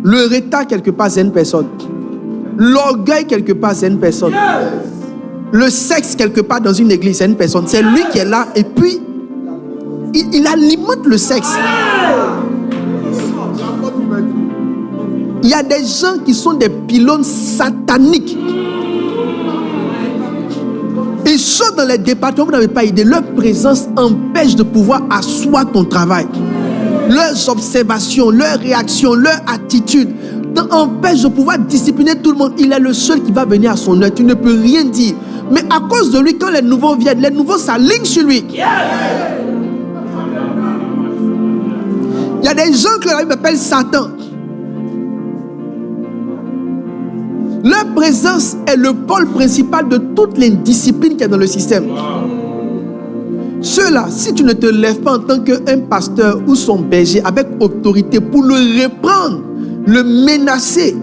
Le retard quelque part, c'est une personne. L'orgueil quelque part, c'est une personne. Le sexe quelque part dans une église, c'est une personne. C'est lui qui est là et puis il alimente le sexe. Il y a des gens qui sont des pylônes sataniques. Ils sont dans les départements, vous n'avez pas idée. Leur présence empêche de pouvoir asseoir ton travail. Leurs observations, leurs réactions, leur attitude empêchent de pouvoir discipliner tout le monde. Il est le seul qui va venir à son heure. Tu ne peux rien dire. Mais à cause de lui, quand les nouveaux viennent, les nouveaux s'alignent sur lui. Il y a des gens que la Bible appelle Satan. Leur présence est le pôle principal de toutes les disciplines qu'il y a dans le système. Ceux-là, si tu ne te lèves pas en tant qu'un pasteur ou son berger avec autorité pour le reprendre, le menacer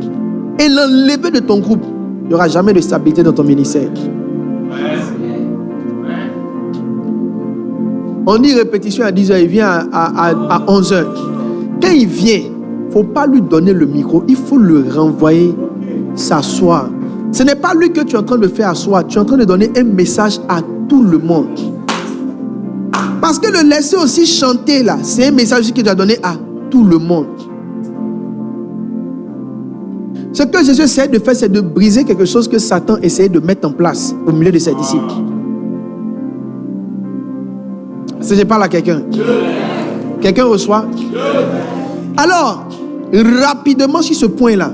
et l'enlever de ton groupe, il n'y aura jamais de stabilité dans ton ministère. On dit répétition à 10h, il vient à 11h. Quand il vient, il ne faut pas lui donner le micro, il faut le renvoyer s'asseoir. Ce n'est pas lui que tu es en train de faire asseoir, tu es en train de donner un message à tout le monde. Parce que le laisser aussi chanter là, c'est un message qu'il doit donner à tout le monde. Ce que Jésus essaie de faire, c'est de briser quelque chose que Satan essayait de mettre en place au milieu de ses disciples. Si je parle à quelqu'un, quelqu'un reçoit. Alors, rapidement sur ce point-là,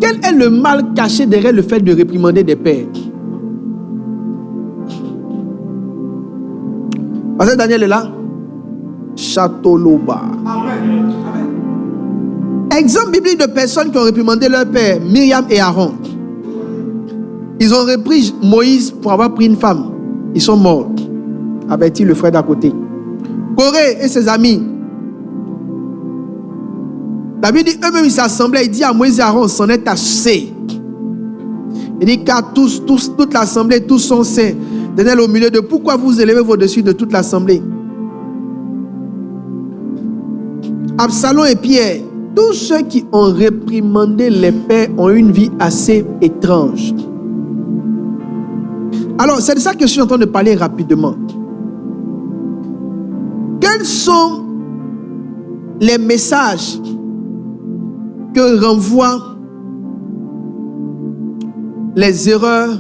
quel est le mal caché derrière le fait de réprimander des pères? Pasteur Daniel est là. Château-Loba. Exemple biblique de personnes qui ont réprimandé leur père, Myriam et Aaron. Ils ont repris Moïse pour avoir pris une femme. Ils sont morts. Avertit le frère d'à côté. Corée et ses amis. La Bible dit, eux-mêmes, ils s'assemblaient. Il dit à Moïse et Aaron, c'en est assez. Il dit, car toute l'assemblée, tous sont saints. Daniel au milieu de pourquoi vous élevez au-dessus de toute l'assemblée. Absalom et Pierre, tous ceux qui ont réprimandé les pères ont une vie assez étrange. Alors, c'est de ça que je suis en train de parler rapidement. Quels sont les messages que renvoient les erreurs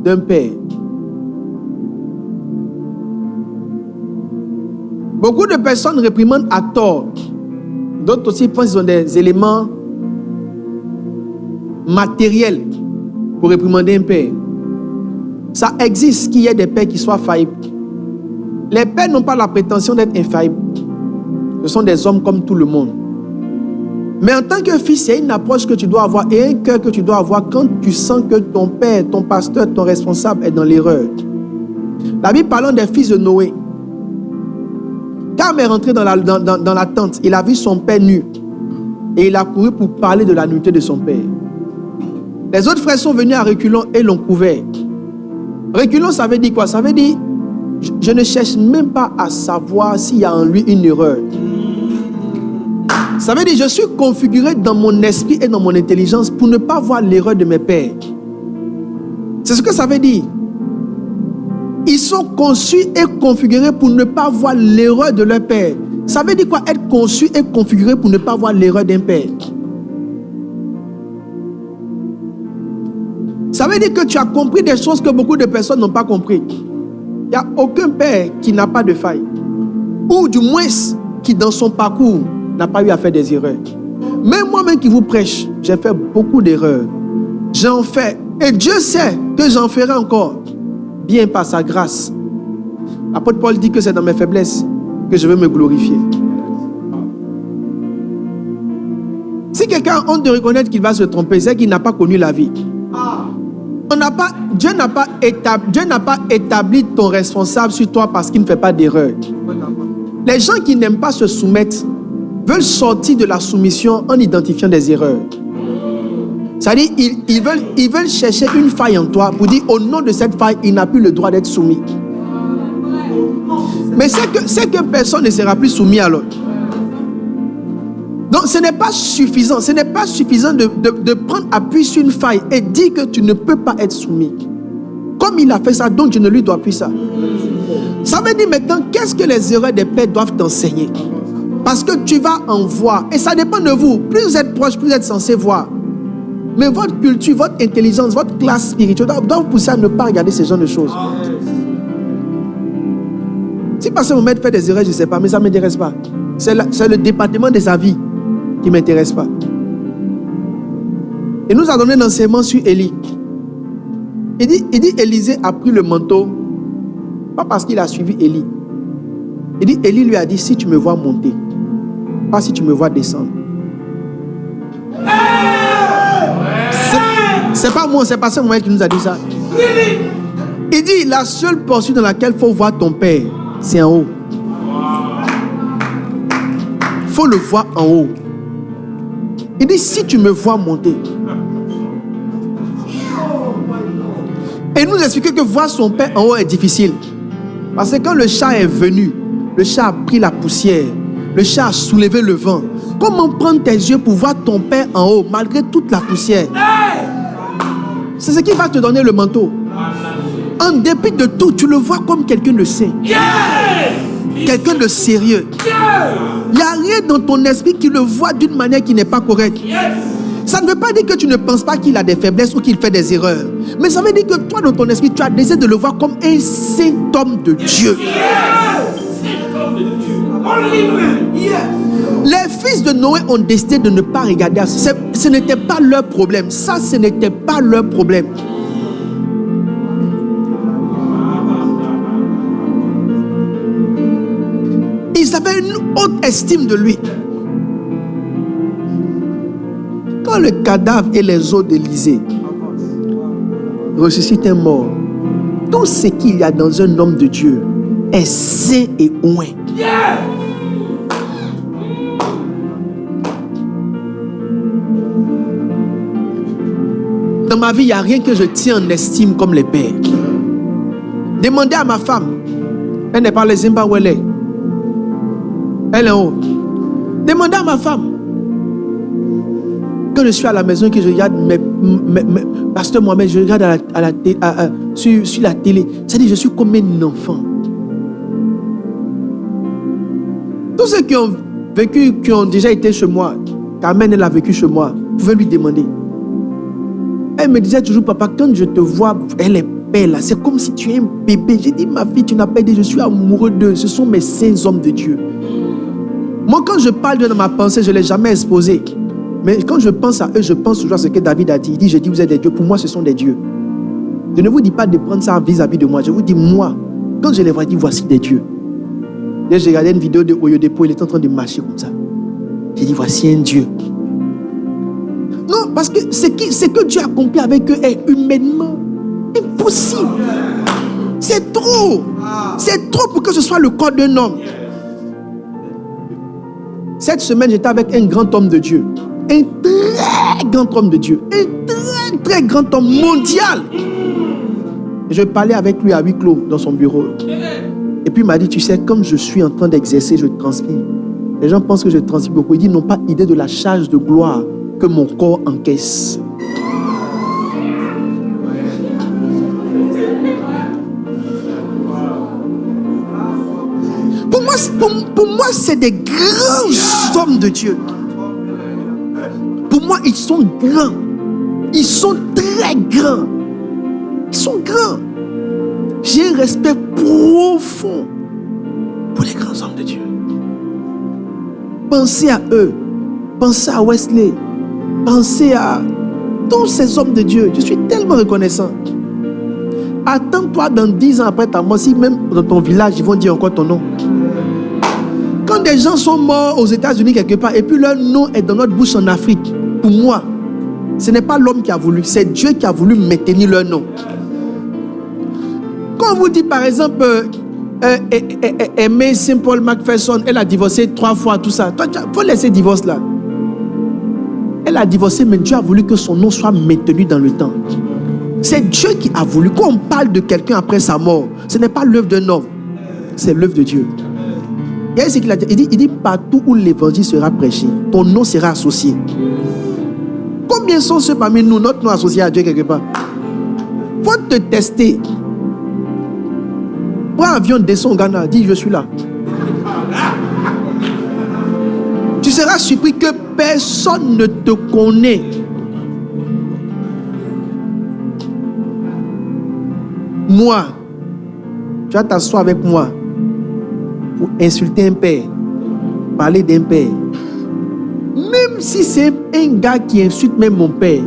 d'un père? Beaucoup de personnes réprimandent à tort. D'autres aussi pensent qu'ils ont des éléments matériels pour réprimander un père. Ça existe qu'il y ait des pères qui soient faillibles. Les pères n'ont pas la prétention d'être infaillibles. Ce sont des hommes comme tout le monde. Mais en tant que fils, il y a une approche que tu dois avoir et un cœur que tu dois avoir quand tu sens que ton père, ton pasteur, ton responsable est dans l'erreur. La Bible parlant des fils de Noé. Cam est rentré dans la tente. Il a vu son père nu. Et il a couru pour parler de la nudité de son père. Les autres frères sont venus à reculons et l'ont couvert. Reculons, ça veut dire quoi? Ça veut dire, je ne cherche même pas à savoir s'il y a en lui une erreur. Ça veut dire, je suis configuré dans mon esprit et dans mon intelligence pour ne pas voir l'erreur de mes pères. C'est ce que ça veut dire. Ils sont conçus et configurés pour ne pas voir l'erreur de leur père. Ça veut dire quoi? Être conçu et configuré pour ne pas voir l'erreur d'un père. Ça veut dire que tu as compris des choses que beaucoup de personnes n'ont pas compris. Il n'y a aucun père qui n'a pas de faille. Ou du moins, qui dans son parcours n'a pas eu à faire des erreurs. Même moi-même qui vous prêche, j'ai fait beaucoup d'erreurs. J'en fais. Et Dieu sait que j'en ferai encore. Bien par sa grâce. L'apôtre Paul dit que c'est dans mes faiblesses que je veux me glorifier. Si quelqu'un a honte de reconnaître qu'il va se tromper, c'est qu'il n'a pas connu la vie. Dieu n'a pas établi ton responsable sur toi parce qu'il ne fait pas d'erreur. Les gens qui n'aiment pas se soumettre veulent sortir de la soumission en identifiant des erreurs. C'est-à-dire, ils veulent chercher une faille en toi pour dire au nom de cette faille, il n'a plus le droit d'être soumis. Mais c'est que personne ne sera plus soumis alors. Donc ce n'est pas suffisant. Ce n'est pas suffisant de prendre appui sur une faille et dire que tu ne peux pas être soumis. Comme il a fait ça, donc je ne lui dois plus ça. Ça veut dire maintenant, qu'est-ce que les erreurs des pères doivent t'enseigner? Parce que tu vas en voir. Et ça dépend de vous. Plus vous êtes proche, plus vous êtes censé voir. Mais votre culture, votre intelligence, votre classe spirituelle doit vous pousser à ne pas regarder ce genre de choses. Si parce que mon maître fait des erreurs, je ne sais pas, mais ça ne m'intéresse pas. C'est le département de sa vie qui ne m'intéresse pas. Il nous a donné un enseignement sur Élie. Il dit Élisée a pris le manteau, pas parce qu'il a suivi Élie. Il dit Élie lui a dit, si tu me vois monter, pas si tu me vois descendre. C'est pas moi, c'est Pasteur Moïse qui nous a dit ça. Il dit la seule portion dans laquelle il faut voir ton père, c'est en haut. Il faut le voir en haut. Il dit si tu me vois monter. Et il nous explique que voir son père en haut est difficile. Parce que quand le chat est venu, le chat a pris la poussière, le chat a soulevé le vent. Comment prendre tes yeux pour voir ton père en haut malgré toute la poussière? C'est ce qui va te donner le manteau. En dépit de tout, tu le vois comme quelqu'un de saint. Quelqu'un de sérieux. Il n'y a rien dans ton esprit qui le voit d'une manière qui n'est pas correcte. Ça ne veut pas dire que tu ne penses pas qu'il a des faiblesses ou qu'il fait des erreurs. Mais ça veut dire que toi, dans ton esprit, tu as décidé de le voir comme un saint homme de Dieu. Les fils de Noé ont décidé de ne pas regarder à ça. Ce n'était pas leur problème. Ça, ce n'était pas leur problème. Ils avaient une haute estime de lui. Quand le cadavre et les os d'Élisée ressuscitent un mort, tout ce qu'il y a dans un homme de Dieu est saint et oint. Dans ma vie, il n'y a rien que je tiens en estime comme les pères. Demandez à ma femme. Elle n'est pas le Zimbabwe. Elle est en haut. Demandez à ma femme. Quand je suis à la maison et que je regarde Pasteur Mohamed, je regarde sur la télé, c'est-à-dire je suis comme un enfant. Tous ceux qui ont vécu, qui ont déjà été chez moi, Carmen, elle a vécu chez moi, vous pouvez lui demander. Elle me disait toujours, papa, quand je te vois, elle est belle, c'est comme si tu es un bébé. J'ai dit, ma fille, tu n'as pas aidé, je suis amoureux d'eux, ce sont mes saints hommes de Dieu. Moi, quand je parle d'eux dans ma pensée, je ne l'ai jamais exposé. Mais quand je pense à eux, je pense toujours à ce que David a dit. Il dit, je dis, vous êtes des dieux. Pour moi, ce sont des dieux. Je ne vous dis pas de prendre ça vis-à-vis de moi. Je vous dis, moi, quand je les vois, je dis, voici des dieux. J'ai regardé une vidéo de Oyedepo, il est en train de marcher comme ça. J'ai dit, voici un Dieu. Non, parce que ce que Dieu a accompli avec eux est humainement impossible. C'est trop. C'est trop pour que ce soit le corps d'un homme. Cette semaine, j'étais avec un grand homme de Dieu. Un très grand homme de Dieu. Un très, très grand homme mondial. Et je parlais avec lui à huis clos dans son bureau. Et puis il m'a dit, tu sais, comme je suis en train d'exercer, je transpire. Les gens pensent que je transpire beaucoup. Il dit, ils n'ont pas idée de la charge de gloire que mon corps encaisse. Pour moi, c'est des grands hommes de Dieu. Pour moi, ils sont grands. Ils sont très grands. Ils sont grands. J'ai un respect profond pour les grands hommes de Dieu. Pensez à eux. Pensez à Wesley. Pensez à tous ces hommes de Dieu. Je suis tellement reconnaissant. Attends-toi dans 10 ans après ta mort, si même dans ton village, ils vont dire encore ton nom. Quand des gens sont morts aux États-Unis quelque part, et puis leur nom est dans notre bouche en Afrique, pour moi, ce n'est pas l'homme qui a voulu, c'est Dieu qui a voulu maintenir leur nom. Quand on vous dit par exemple, Aimée Simple McPherson, elle a divorcé 3 fois, tout ça. Toi, il faut laisser divorce là. Elle a divorcé, mais Dieu a voulu que son nom soit maintenu dans le temps. C'est Dieu qui a voulu. Quand on parle de quelqu'un après sa mort, ce n'est pas l'œuvre d'un homme, c'est l'œuvre de Dieu. Et c'est qu'il a dit, il dit partout où l'évangile sera prêché, ton nom sera associé. Combien sont ceux parmi nous, notre nom associé à Dieu quelque part? Faut te tester. Prends un avion, descends au Ghana, dis je suis là. Tu seras surpris que personne ne te connaît. Moi, tu vas t'asseoir avec moi pour insulter un père, parler d'un père. Même si c'est un gars qui insulte même mon père,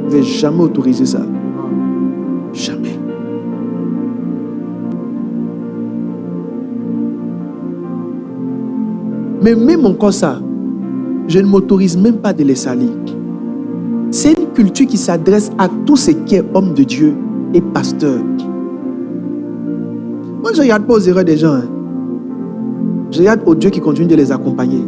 je ne vais jamais autoriser ça. Jamais. Mais même encore ça, je ne m'autorise même pas de les salir. C'est une culture qui s'adresse à tout ce qui est homme de Dieu et pasteur. Moi, je ne regarde pas aux erreurs des gens. Je regarde au Dieu qui continue de les accompagner.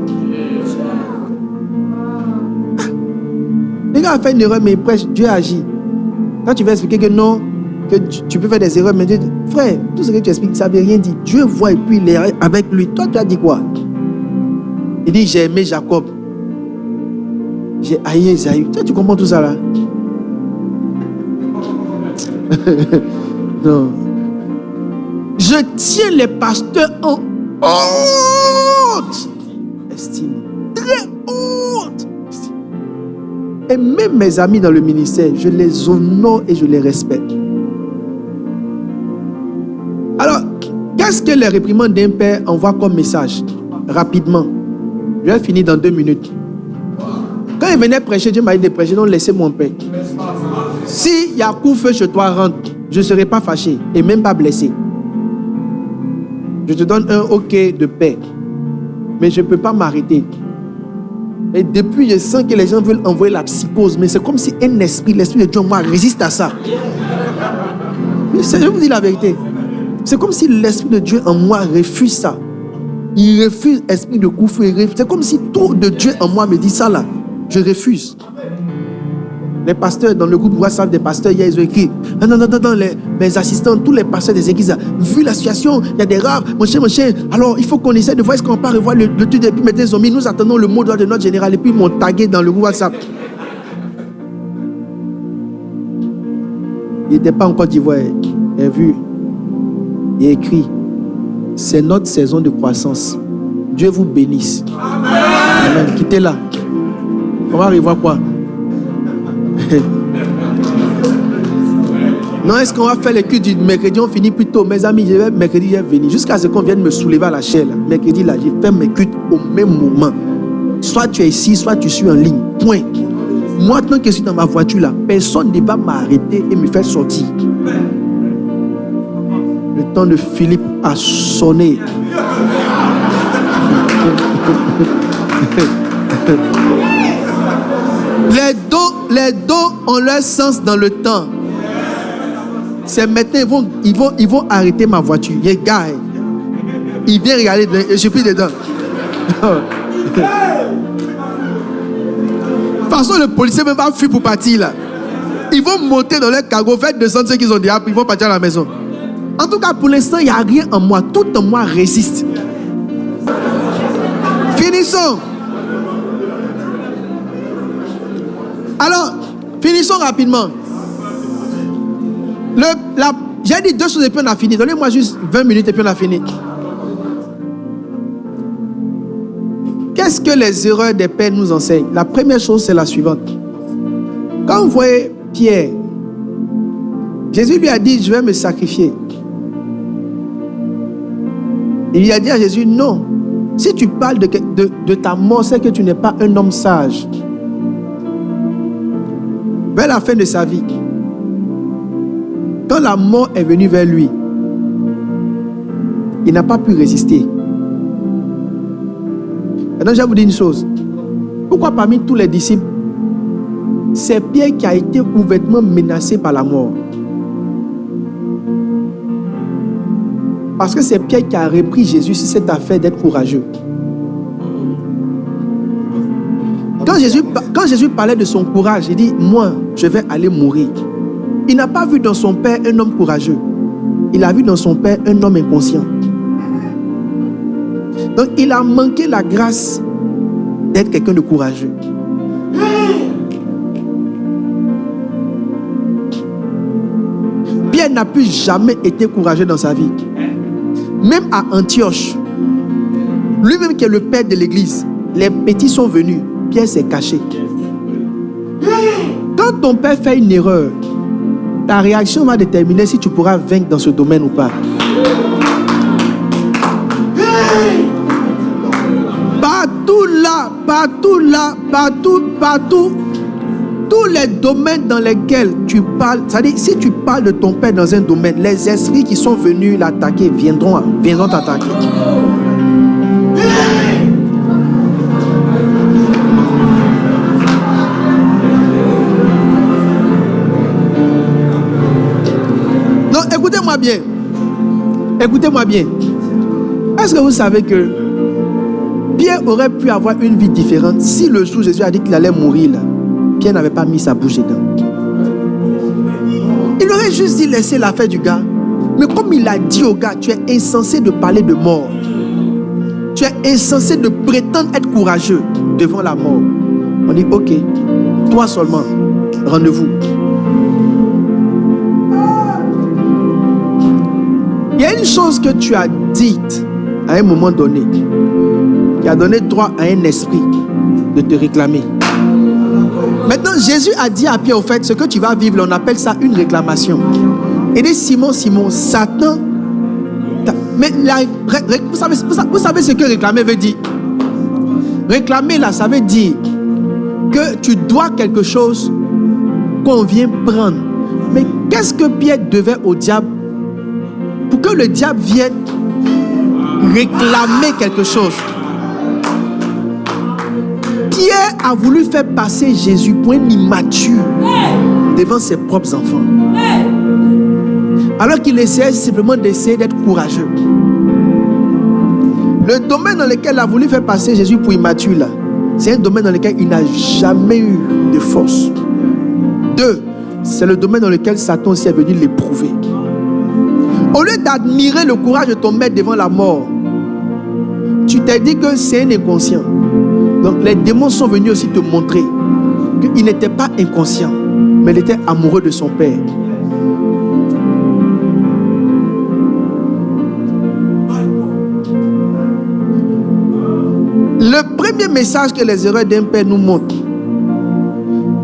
Les gars ont fait une erreur, mais ils prêchent, Dieu agit. Quand tu vas expliquer que non, que tu peux faire des erreurs, mais Dieu dit, frère, tout ce que tu expliques, ça ne veut rien dire. Dieu voit et puis il est avec lui. Toi, tu as dit quoi? Il dit, j'ai aimé Jacob. J'ai haï Esaü. Tu comprends tout ça là? Non. Je tiens les pasteurs en haute estime. Très haute estime. Et même mes amis dans le ministère, je les honore et je les respecte. Alors, qu'est-ce que les réprimandes d'un père envoient comme message? Rapidement. Je vais finir dans 2 minutes. Quand il venait prêcher, Dieu m'a dit de prêcher, donc laissez-moi en paix. Si il y a coup-feu chez toi, rentre. Je ne serai pas fâché et même pas blessé. Je te donne un OK de paix. Mais je ne peux pas m'arrêter. Et depuis, je sens que les gens veulent envoyer la psychose. Mais c'est comme si un esprit, l'esprit de Dieu en moi, résiste à ça. Je vous dis la vérité. C'est comme si l'esprit de Dieu en moi refuse ça. Il refuse l'esprit de coup-feu. C'est comme si tout de Dieu en moi me dit ça là. Je refuse. Les pasteurs dans le groupe WhatsApp des pasteurs, hier, ils ont écrit mes assistants, tous les pasteurs des églises, vu la situation, il y a des rares, mon cher, alors il faut qu'on essaie de voir est-ce qu'on va revoir le truc. Et puis maintenant, ils ont mis, nous attendons le mot d'ordre de notre général. Et puis ils m'ont tagué dans le groupe WhatsApp. Il n'était pas en Côte d'Ivoire. Il a vu, il a écrit, c'est notre saison de croissance. Dieu vous bénisse. Amen. Quittez là. On va revoir quoi? Non, est-ce qu'on va faire le culte du mercredi? On finit plus tôt. Mes amis, mercredi, je vais venir. Jusqu'à ce qu'on vienne me soulever à la chair. Là. Mercredi, là, je fais mes cultes au même moment. Soit tu es ici, soit tu suis en ligne. Point. Moi, tant que je suis dans ma voiture, là, personne ne va m'arrêter et me faire sortir. Le temps de Philippe a sonné. Les dons ont leur sens dans le temps. C'est maintenant, ils vont arrêter ma voiture. Les gars, ils viennent regarder, je suis plus dedans. De toute façon, le policier ne va pas fuir pour partir là. Ils vont monter dans leur cargo, faire descendre ceux qu'ils ont déjà, ils vont partir à la maison. En tout cas, pour l'instant, il n'y a rien en moi. Tout en moi résiste. Finissons. Alors, finissons rapidement. J'ai dit 2 choses et puis on a fini. Donnez-moi juste 20 minutes et puis on a fini. Qu'est-ce que les erreurs des pères nous enseignent? La première chose, c'est la suivante. Quand vous voyez Pierre, Jésus lui a dit, je vais me sacrifier. Il lui a dit à Jésus, non. Si tu parles de ta mort, c'est que tu n'es pas un homme sage. Vers la fin de sa vie, quand la mort est venue vers lui, il n'a pas pu résister. Maintenant, je vais vous dire une chose. Pourquoi parmi tous les disciples, c'est Pierre qui a été ouvertement menacé par la mort? Parce que c'est Pierre qui a repris Jésus sur cette affaire d'être courageux. Quand Jésus parlait de son courage, il dit, moi, je vais aller mourir. Il n'a pas vu dans son père un homme courageux. Il a vu dans son père un homme inconscient. Donc, il a manqué la grâce d'être quelqu'un de courageux. Pierre n'a plus jamais été courageux dans sa vie. Même à Antioche, lui-même qui est le père de l'église, les petits sont venus. Pierre s'est caché. Quand ton père fait une erreur, ta réaction va déterminer si tu pourras vaincre dans ce domaine ou pas. Partout, tous les domaines dans lesquels tu parles, c'est-à-dire si tu parles de ton père dans un domaine, les esprits qui sont venus l'attaquer viendront t'attaquer. Non, écoutez-moi bien. Écoutez-moi bien. Est-ce que vous savez que Pierre aurait pu avoir une vie différente si le jour où Jésus a dit qu'il allait mourir là, Pierre n'avait pas mis sa bouche dedans. Il aurait juste dit laisser l'affaire du gars. Mais comme il a dit au gars, tu es insensé de parler de mort. Tu es insensé de prétendre être courageux devant la mort. On dit ok, toi seulement, rendez-vous. Il y a une chose que tu as dite à un moment donné qui a donné droit à un esprit de te réclamer. Maintenant, Jésus a dit à Pierre, au fait, ce que tu vas vivre, on appelle ça une réclamation. Il dit, Simon, Satan... Mais vous savez ce que réclamer veut dire? Réclamer, là, ça veut dire que tu dois quelque chose qu'on vient prendre. Mais qu'est-ce que Pierre devait au diable pour que le diable vienne réclamer quelque chose? Pierre a voulu faire passer Jésus pour un immature devant ses propres enfants. Alors qu'il essayait simplement d'essayer d'être courageux. Le domaine dans lequel il a voulu faire passer Jésus pour immature, là, c'est un domaine dans lequel il n'a jamais eu de force. 2, c'est le domaine dans lequel Satan aussi est venu l'éprouver. Au lieu d'admirer le courage de ton maître devant la mort, tu t'es dit que c'est un inconscient. Donc les démons sont venus aussi te montrer qu'il n'était pas inconscient, mais il était amoureux de son père. Le premier message que les erreurs d'un père nous montrent,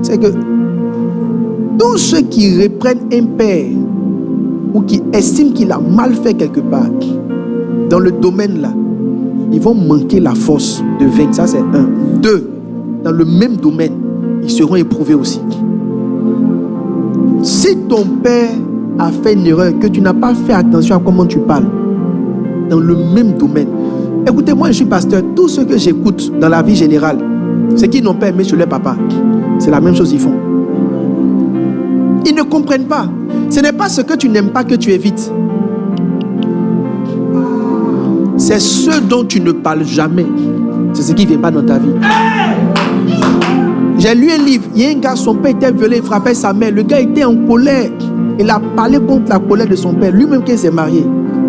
c'est que tous ceux qui reprennent un père ou qui estiment qu'il a mal fait quelque part, dans le domaine là, ils vont manquer la force de vaincre. Ça c'est 1. 2, dans le même domaine, ils seront éprouvés aussi. Si ton père a fait une erreur, que tu n'as pas fait attention à comment tu parles, dans le même domaine. Écoutez, moi je suis pasteur, tout ce que j'écoute dans la vie générale, c'est qu'ils n'ont pas aimé chez leur papa. C'est la même chose qu'ils font. Ils ne comprennent pas. Ce n'est pas ce que tu n'aimes pas que tu évites. C'est ce dont tu ne parles jamais. C'est ce qui ne vient pas dans ta vie. J'ai lu un livre. Il y a un gars, son père était violé, il frappait sa mère. Le gars était en colère. Il a parlé contre la colère de son père. Lui-même qui s'est marié.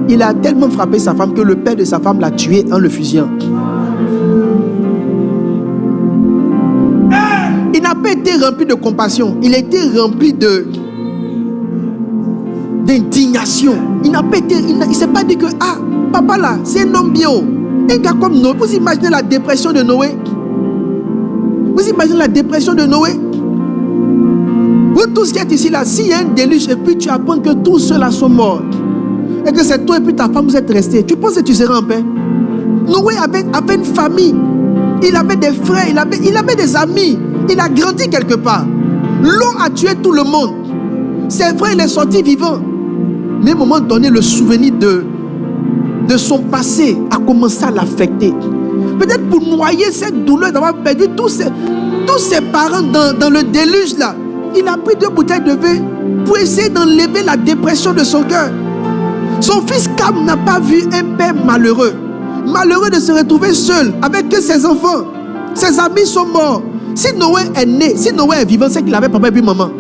Il a tellement frappé sa femme que le père de sa femme l'a tué en le fusillant. Il n'a pas été rempli de compassion. Il a été rempli d'indignation. Il n'a pas été, il s'est pas dit que papa là, c'est un homme bio. Un gars comme Noé. Vous imaginez la dépression de Noé? Vous imaginez la dépression de Noé? Vous tous qui êtes ici là, s'il y a un déluge et puis tu apprends que tous ceux-là sont morts et que c'est toi et puis ta femme vous êtes restés, tu penses que tu seras en paix? Noé avait une famille. Il avait des frères, il avait des amis. Il a grandi quelque part. L'eau a tué tout le monde. C'est vrai, il est sorti vivant. Mais à un moment donné, le souvenir de son passé a commencé à l'affecter. Peut-être pour noyer cette douleur d'avoir perdu tous ses parents dans le déluge là. Il a pris 2 bouteilles de vin pour essayer d'enlever la dépression de son cœur. Son fils Cam n'a pas vu un père malheureux. Malheureux de se retrouver seul avec que ses enfants. Ses amis sont morts. Si Noé est né, si Noé est vivant, c'est qu'il avait papa et puis maman.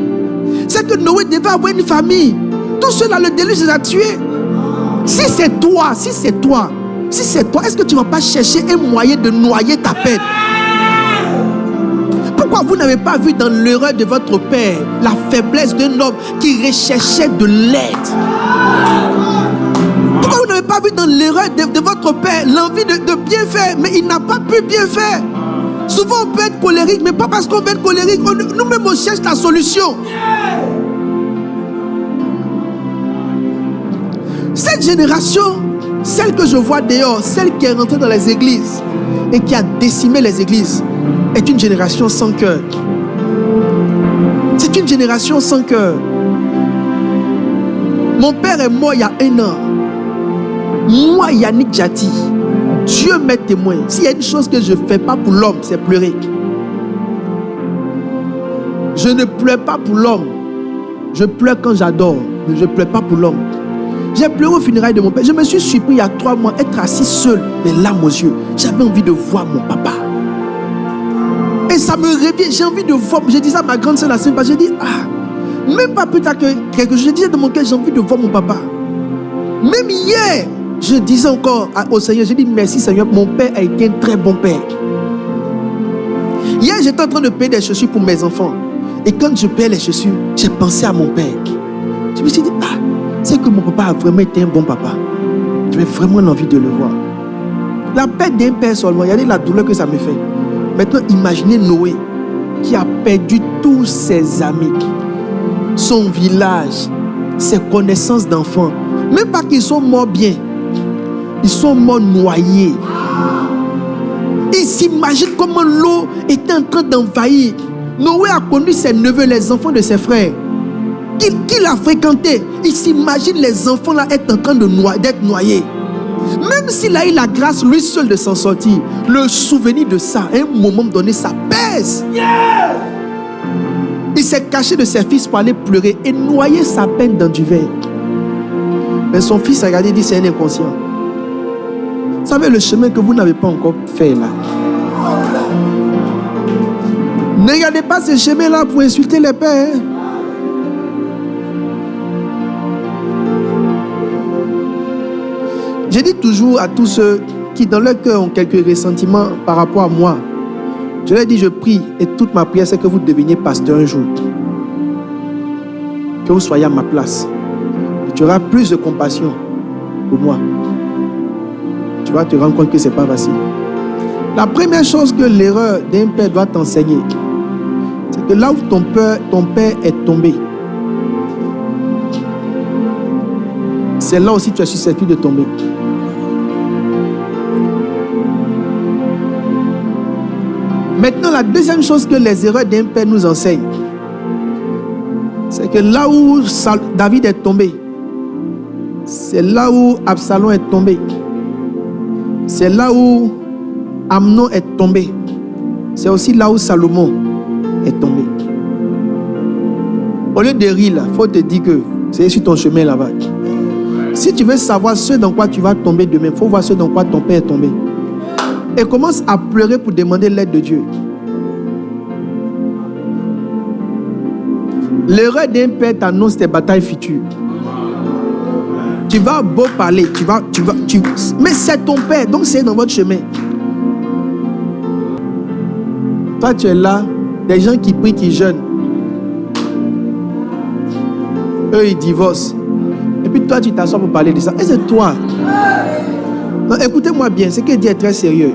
C'est que Noé devait avoir une famille. Tout cela, le déluge les a tués. Si c'est toi, est-ce que tu ne vas pas chercher un moyen de noyer ta peine? Pourquoi vous n'avez pas vu dans l'erreur de votre père la faiblesse d'un homme qui recherchait de l'aide? Pourquoi vous n'avez pas vu dans l'erreur de votre père l'envie de bien faire, mais il n'a pas pu bien faire? Souvent on peut être colérique, mais pas parce qu'on peut être colérique. Nous-mêmes on cherche la solution. Cette génération, celle que je vois dehors, celle qui est rentrée dans les églises et qui a décimé les églises, est une génération sans cœur. C'est une génération sans cœur. Mon père est mort il y a 1 an. Moi, Yannick Jati, Dieu m'est témoin. S'il y a une chose que je ne fais pas pour l'homme, c'est pleurer. Je ne pleure pas pour l'homme. Je pleure quand j'adore, mais je ne pleure pas pour l'homme. J'ai pleuré au funérailles de mon père. Je me suis surpris il y a 3 mois, être assis seul, les larmes aux yeux. J'avais envie de voir mon papa. Et ça me revient, j'ai envie de voir. Je disais à ma grande soeur la semaine passée, j'ai dit, même pas plus tard que quelque chose, je disais dans mon cœur, j'ai envie de voir mon papa. Même hier, je disais encore au Seigneur, j'ai dit, merci Seigneur, mon père a été un très bon père. Hier, j'étais en train de payer des chaussures pour mes enfants. Et quand je payais les chaussures, j'ai pensé à mon père. Je me suis dit, c'est que mon papa a vraiment été un bon papa. J'avais vraiment envie de le voir. La perte d'un père seulement, regardez la douleur que ça me fait. Maintenant, imaginez Noé qui a perdu tous ses amis, son village, ses connaissances d'enfants. Même pas qu'ils sont morts bien, ils sont morts noyés. Il s'imagine comment l'eau était en train d'envahir. Noé a connu ses neveux, les enfants de ses frères, qu'il a fréquenté. Il s'imagine les enfants là être en train d'être noyés. Même s'il a eu la grâce lui seul de s'en sortir, le souvenir de ça, à un moment donné, ça pèse. Il s'est caché de ses fils pour aller pleurer et noyer sa peine dans du verre. Mais son fils a regardé et dit, c'est un inconscient. Vous savez le chemin que vous n'avez pas encore fait là. Ne regardez pas ce chemin là pour insulter les pères. Je dis toujours à tous ceux qui dans leur cœur ont quelques ressentiments par rapport à moi, je leur dis, je prie, et toute ma prière, c'est que vous deveniez pasteur un jour. Que vous soyez à ma place. Et tu auras plus de compassion pour moi. Tu vas te rendre compte que ce n'est pas facile. La première chose que l'erreur d'un père doit t'enseigner, c'est que là où ton père est tombé, c'est là aussi que tu es susceptible de tomber. Maintenant, la deuxième chose que les erreurs d'un père nous enseignent, c'est que là où David est tombé, c'est là où Absalom est tombé, c'est là où Amnon est tombé, c'est aussi là où Salomon est tombé. Au lieu de rire là, il faut te dire que c'est sur ton chemin là-bas. Si tu veux savoir ce dans quoi tu vas tomber demain, il faut voir ce dans quoi ton père est tombé. Et commence à pleurer pour demander l'aide de Dieu. L'erreur d'un père t'annonce tes batailles futures. Tu vas beau parler, mais c'est ton père, donc c'est dans votre chemin. Toi, tu es là, des gens qui prient, qui jeûnent. Eux, ils divorcent. Et puis toi, tu t'assois pour parler de ça. Et c'est toi. Non, écoutez-moi bien, ce que dit est très sérieux.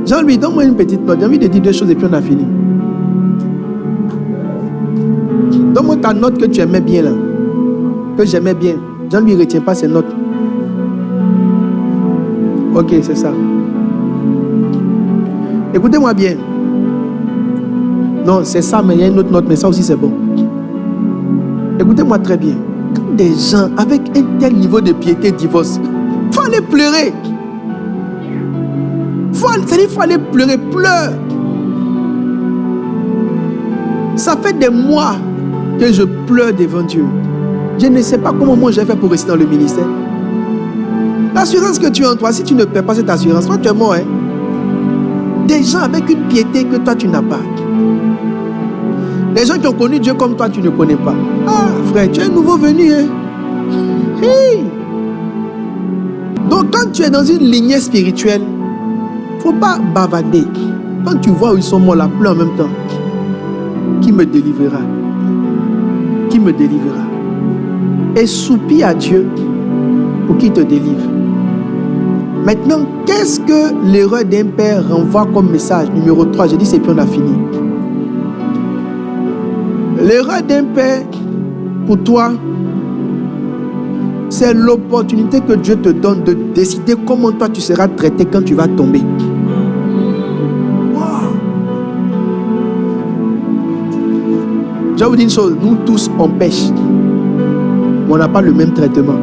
Jean-Louis, donne-moi une petite note. J'ai envie de dire deux choses et puis on a fini. Donne-moi ta note que tu aimais bien là. Que j'aimais bien. Jean-Louis ne retient pas ses notes. Ok, c'est ça. Écoutez-moi bien. Non, c'est ça, mais il y a une autre note, mais ça aussi c'est bon. Écoutez-moi très bien. Quand des gens avec un tel niveau de piété divorcent, il faut aller pleurer. Il faut aller pleurer, pleure. Ça fait des mois que je pleure devant Dieu. Je ne sais pas comment moi j'ai fait pour rester dans le ministère. L'assurance que tu as en toi, si tu ne perds pas cette assurance, toi tu es mort. Hein? Des gens avec une piété que toi tu n'as pas. Des gens qui ont connu Dieu comme toi tu ne connais pas. Ah frère, tu es nouveau venu. Hein? Hey! Donc quand tu es dans une lignée spirituelle, il ne faut pas bavader. Quand tu vois où ils sont morts là, pleure en même temps. Qui me délivrera? Qui me délivrera? Et soupire à Dieu pour qu'il te délivre. Maintenant, qu'est-ce que l'erreur d'un père renvoie comme message? Numéro 3, j'ai dit c'est puis on a fini. L'erreur d'un père, pour toi, c'est l'opportunité que Dieu te donne de décider comment toi tu seras traité quand tu vas tomber. Je vais vous dire une chose, nous tous on pêche, mais on n'a pas le même traitement.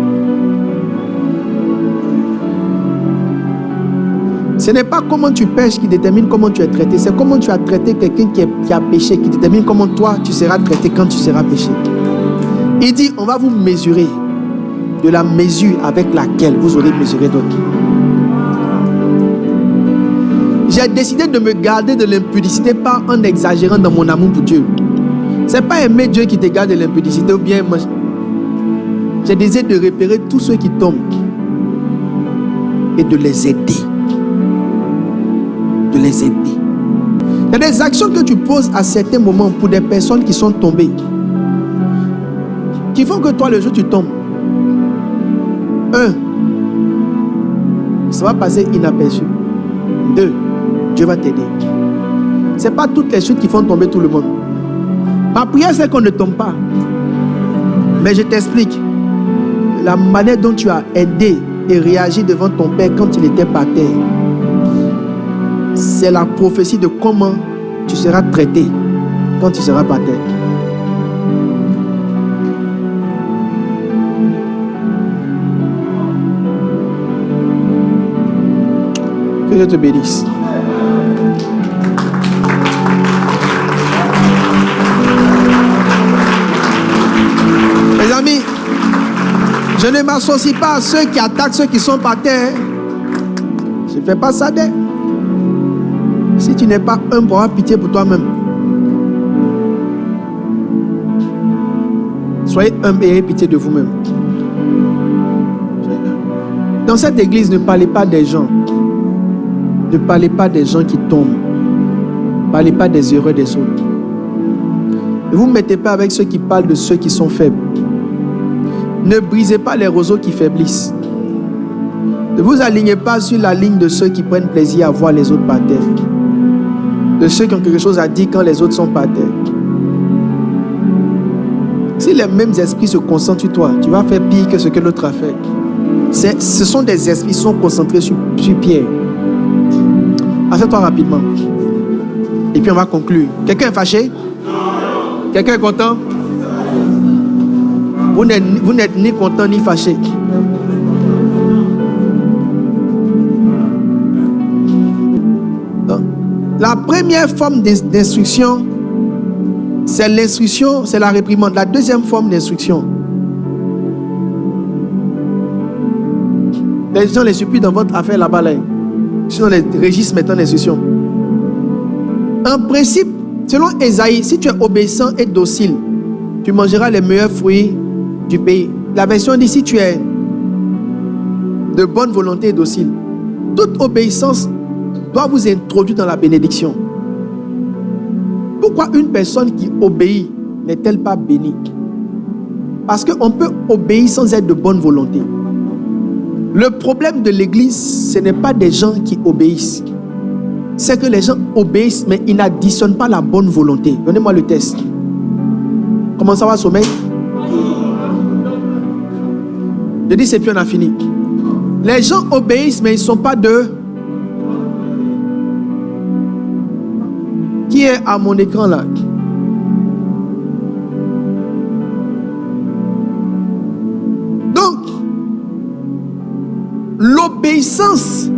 Ce n'est pas comment tu pêches qui détermine comment tu es traité, c'est comment tu as traité quelqu'un qui a péché qui détermine comment toi tu seras traité quand tu seras péché. Il dit, on va vous mesurer de la mesure avec laquelle vous aurez mesuré d'autres. J'ai décidé de me garder de l'impudicité pas en exagérant dans mon amour pour Dieu. Ce n'est pas aimer Dieu qui te garde de l'impudicité ou bien moi. J'ai décidé de repérer tous ceux qui tombent et de les aider. De les aider. Il y a des actions que tu poses à certains moments pour des personnes qui sont tombées, qui font que toi, le jour où tu tombes, ça va passer inaperçu. 2, Dieu va t'aider. Ce n'est pas toutes les chutes qui font tomber tout le monde. Ma prière, c'est qu'on ne tombe pas. Mais je t'explique. La manière dont tu as aidé et réagi devant ton père quand il était par terre, c'est la prophétie de comment tu seras traité quand tu seras par terre. Que Dieu te bénisse. Mes amis, je ne m'associe pas à ceux qui attaquent ceux qui sont par terre. Je ne fais pas ça d'eux. Si tu n'es pas humble, pour avoir pitié pour toi-même. Soyez humble et ayez pitié de vous-même. Dans cette église, ne parlez pas des gens. Ne parlez pas des gens qui tombent. Ne parlez pas des erreurs des autres. Ne vous mettez pas avec ceux qui parlent de ceux qui sont faibles. Ne brisez pas les roseaux qui faiblissent. Ne vous alignez pas sur la ligne de ceux qui prennent plaisir à voir les autres par terre. De ceux qui ont quelque chose à dire quand les autres sont par terre. Si les mêmes esprits se concentrent sur toi, tu vas faire pire que ce que l'autre a fait. Ce sont des esprits qui sont concentrés sur Pierre. Assieds-toi rapidement. Et puis on va conclure. Quelqu'un est fâché? Quelqu'un est content? Vous n'êtes ni content ni fâché. Donc, la première forme d'instruction, c'est l'instruction, c'est la réprimande. La deuxième forme d'instruction, les gens les supplient dans votre affaire là-bas, là. Sinon les régissent maintenant l'instruction. En principe, selon Ésaïe, si tu es obéissant et docile, tu mangeras les meilleurs fruits du pays. La version dit si tu es de bonne volonté et docile. Toute obéissance doit vous introduire dans la bénédiction. Pourquoi une personne qui obéit n'est-elle pas bénie? Parce qu'on peut obéir sans être de bonne volonté. Le problème de l'église, ce n'est pas des gens qui obéissent. C'est que les gens obéissent, mais ils n'additionnent pas la bonne volonté. Donnez-moi le test. Comment ça va, sommeil? Je dis, c'est puis on a fini. Les gens obéissent, mais ils ne sont pas de... Qui est à mon écran là? Donc, l'obéissance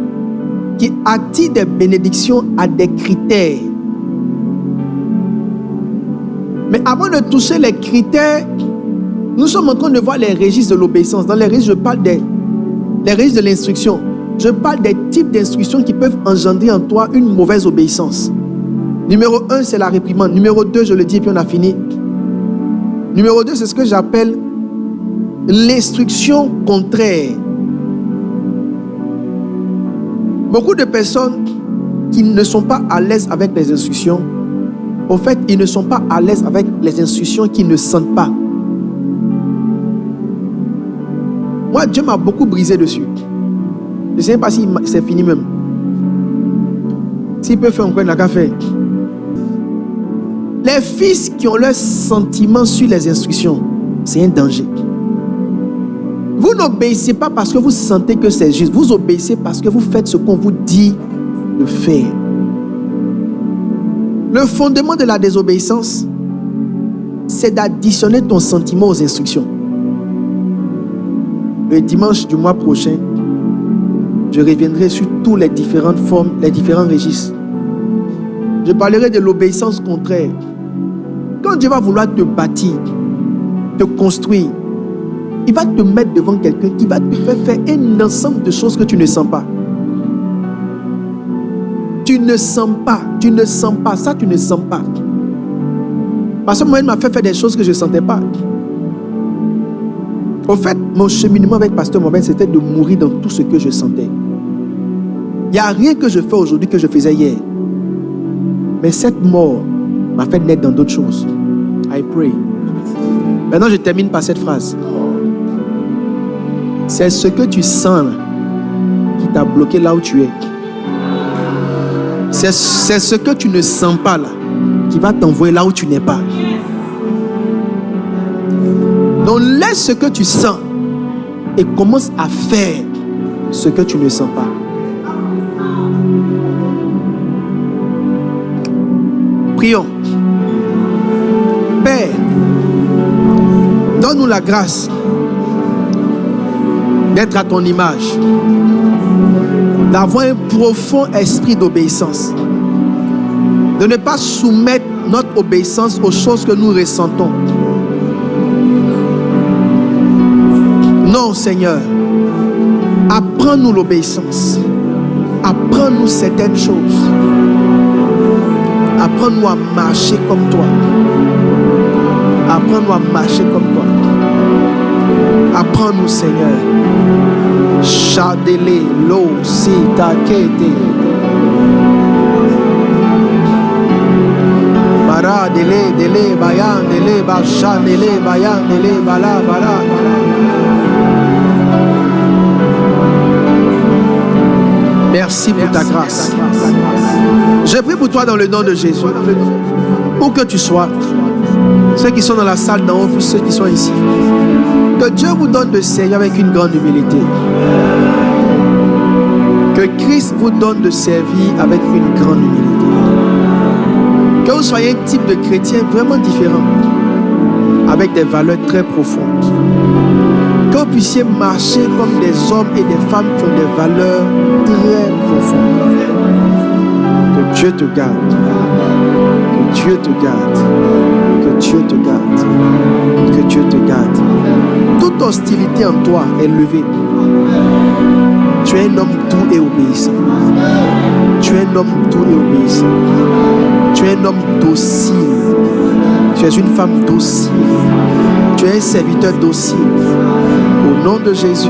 qui attire des bénédictions a des critères. Mais avant de toucher les critères, nous sommes en train de voir les registres de l'obéissance. Dans les registres, je parle des registres de l'instruction. Je parle des types d'instructions qui peuvent engendrer en toi une mauvaise obéissance. Numéro 1, c'est la réprimande. Numéro 2, je le dis et puis on a fini. Numéro 2, c'est ce que j'appelle l'instruction contraire. Beaucoup de personnes qui ne sont pas à l'aise avec les instructions, au fait, ils ne sont pas à l'aise avec les instructions qu'ils ne sentent pas. Moi, Dieu m'a beaucoup brisé dessus. Je ne sais pas si c'est fini même. S'il peut faire un coin, il n'a qu'à faire. Les fils qui ont leurs sentiments sur les instructions, c'est un danger. Vous n'obéissez pas parce que vous sentez que c'est juste. Vous obéissez parce que vous faites ce qu'on vous dit de faire. Le fondement de la désobéissance, c'est d'additionner ton sentiment aux instructions. Le dimanche du mois prochain, je reviendrai sur toutes les différentes formes, les différents registres. Je parlerai de l'obéissance contraire. Quand Dieu va vouloir te bâtir, te construire, il va te mettre devant quelqu'un qui va te faire un ensemble de choses que tu ne sens pas. Tu ne sens pas, ça tu ne sens pas. Parce que moi, il m'a fait faire des choses que je ne sentais pas. Au fait, mon cheminement avec Pasteur Moben, c'était de mourir dans tout ce que je sentais. Il n'y a rien que je fais aujourd'hui que je faisais hier. Mais cette mort m'a fait naître dans d'autres choses. I pray. Maintenant, je termine par cette phrase. C'est ce que tu sens là, qui t'a bloqué là où tu es. C'est ce que tu ne sens pas là, qui va t'envoyer là où tu n'es pas. Donc laisse ce que tu sens et commence à faire ce que tu ne sens pas. Prions. Père, donne-nous la grâce d'être à ton image, d'avoir un profond esprit d'obéissance, de ne pas soumettre notre obéissance aux choses que nous ressentons. Non, Seigneur, apprends-nous l'obéissance, apprends-nous certaines choses, apprends-nous à marcher comme toi, apprends-nous à marcher comme toi, apprends-nous, Seigneur. Shadele lo sita kete. Bara dele bayan dele bashan dele bayan dele bala bala. Merci pour ta grâce. Je prie pour toi dans le nom de Jésus. Où que tu sois, ceux qui sont dans la salle d'en haut, plus ceux qui sont ici, que Dieu vous donne de servir avec une grande humilité. Que Christ vous donne de servir avec une grande humilité. Que vous soyez un type de chrétien vraiment différent, avec des valeurs très profondes. Que vous puissiez marcher comme des hommes et des femmes qui ont des valeurs très profondes. Que Dieu te garde. Que Dieu te garde. Que Dieu te garde. Que Dieu te garde. Toute hostilité en toi est levée. Tu es un homme doux et obéissant. Tu es un homme doux et obéissant. Tu es un homme docile. Tu es une femme docile. Tu es un serviteur docile. Au nom de Jésus,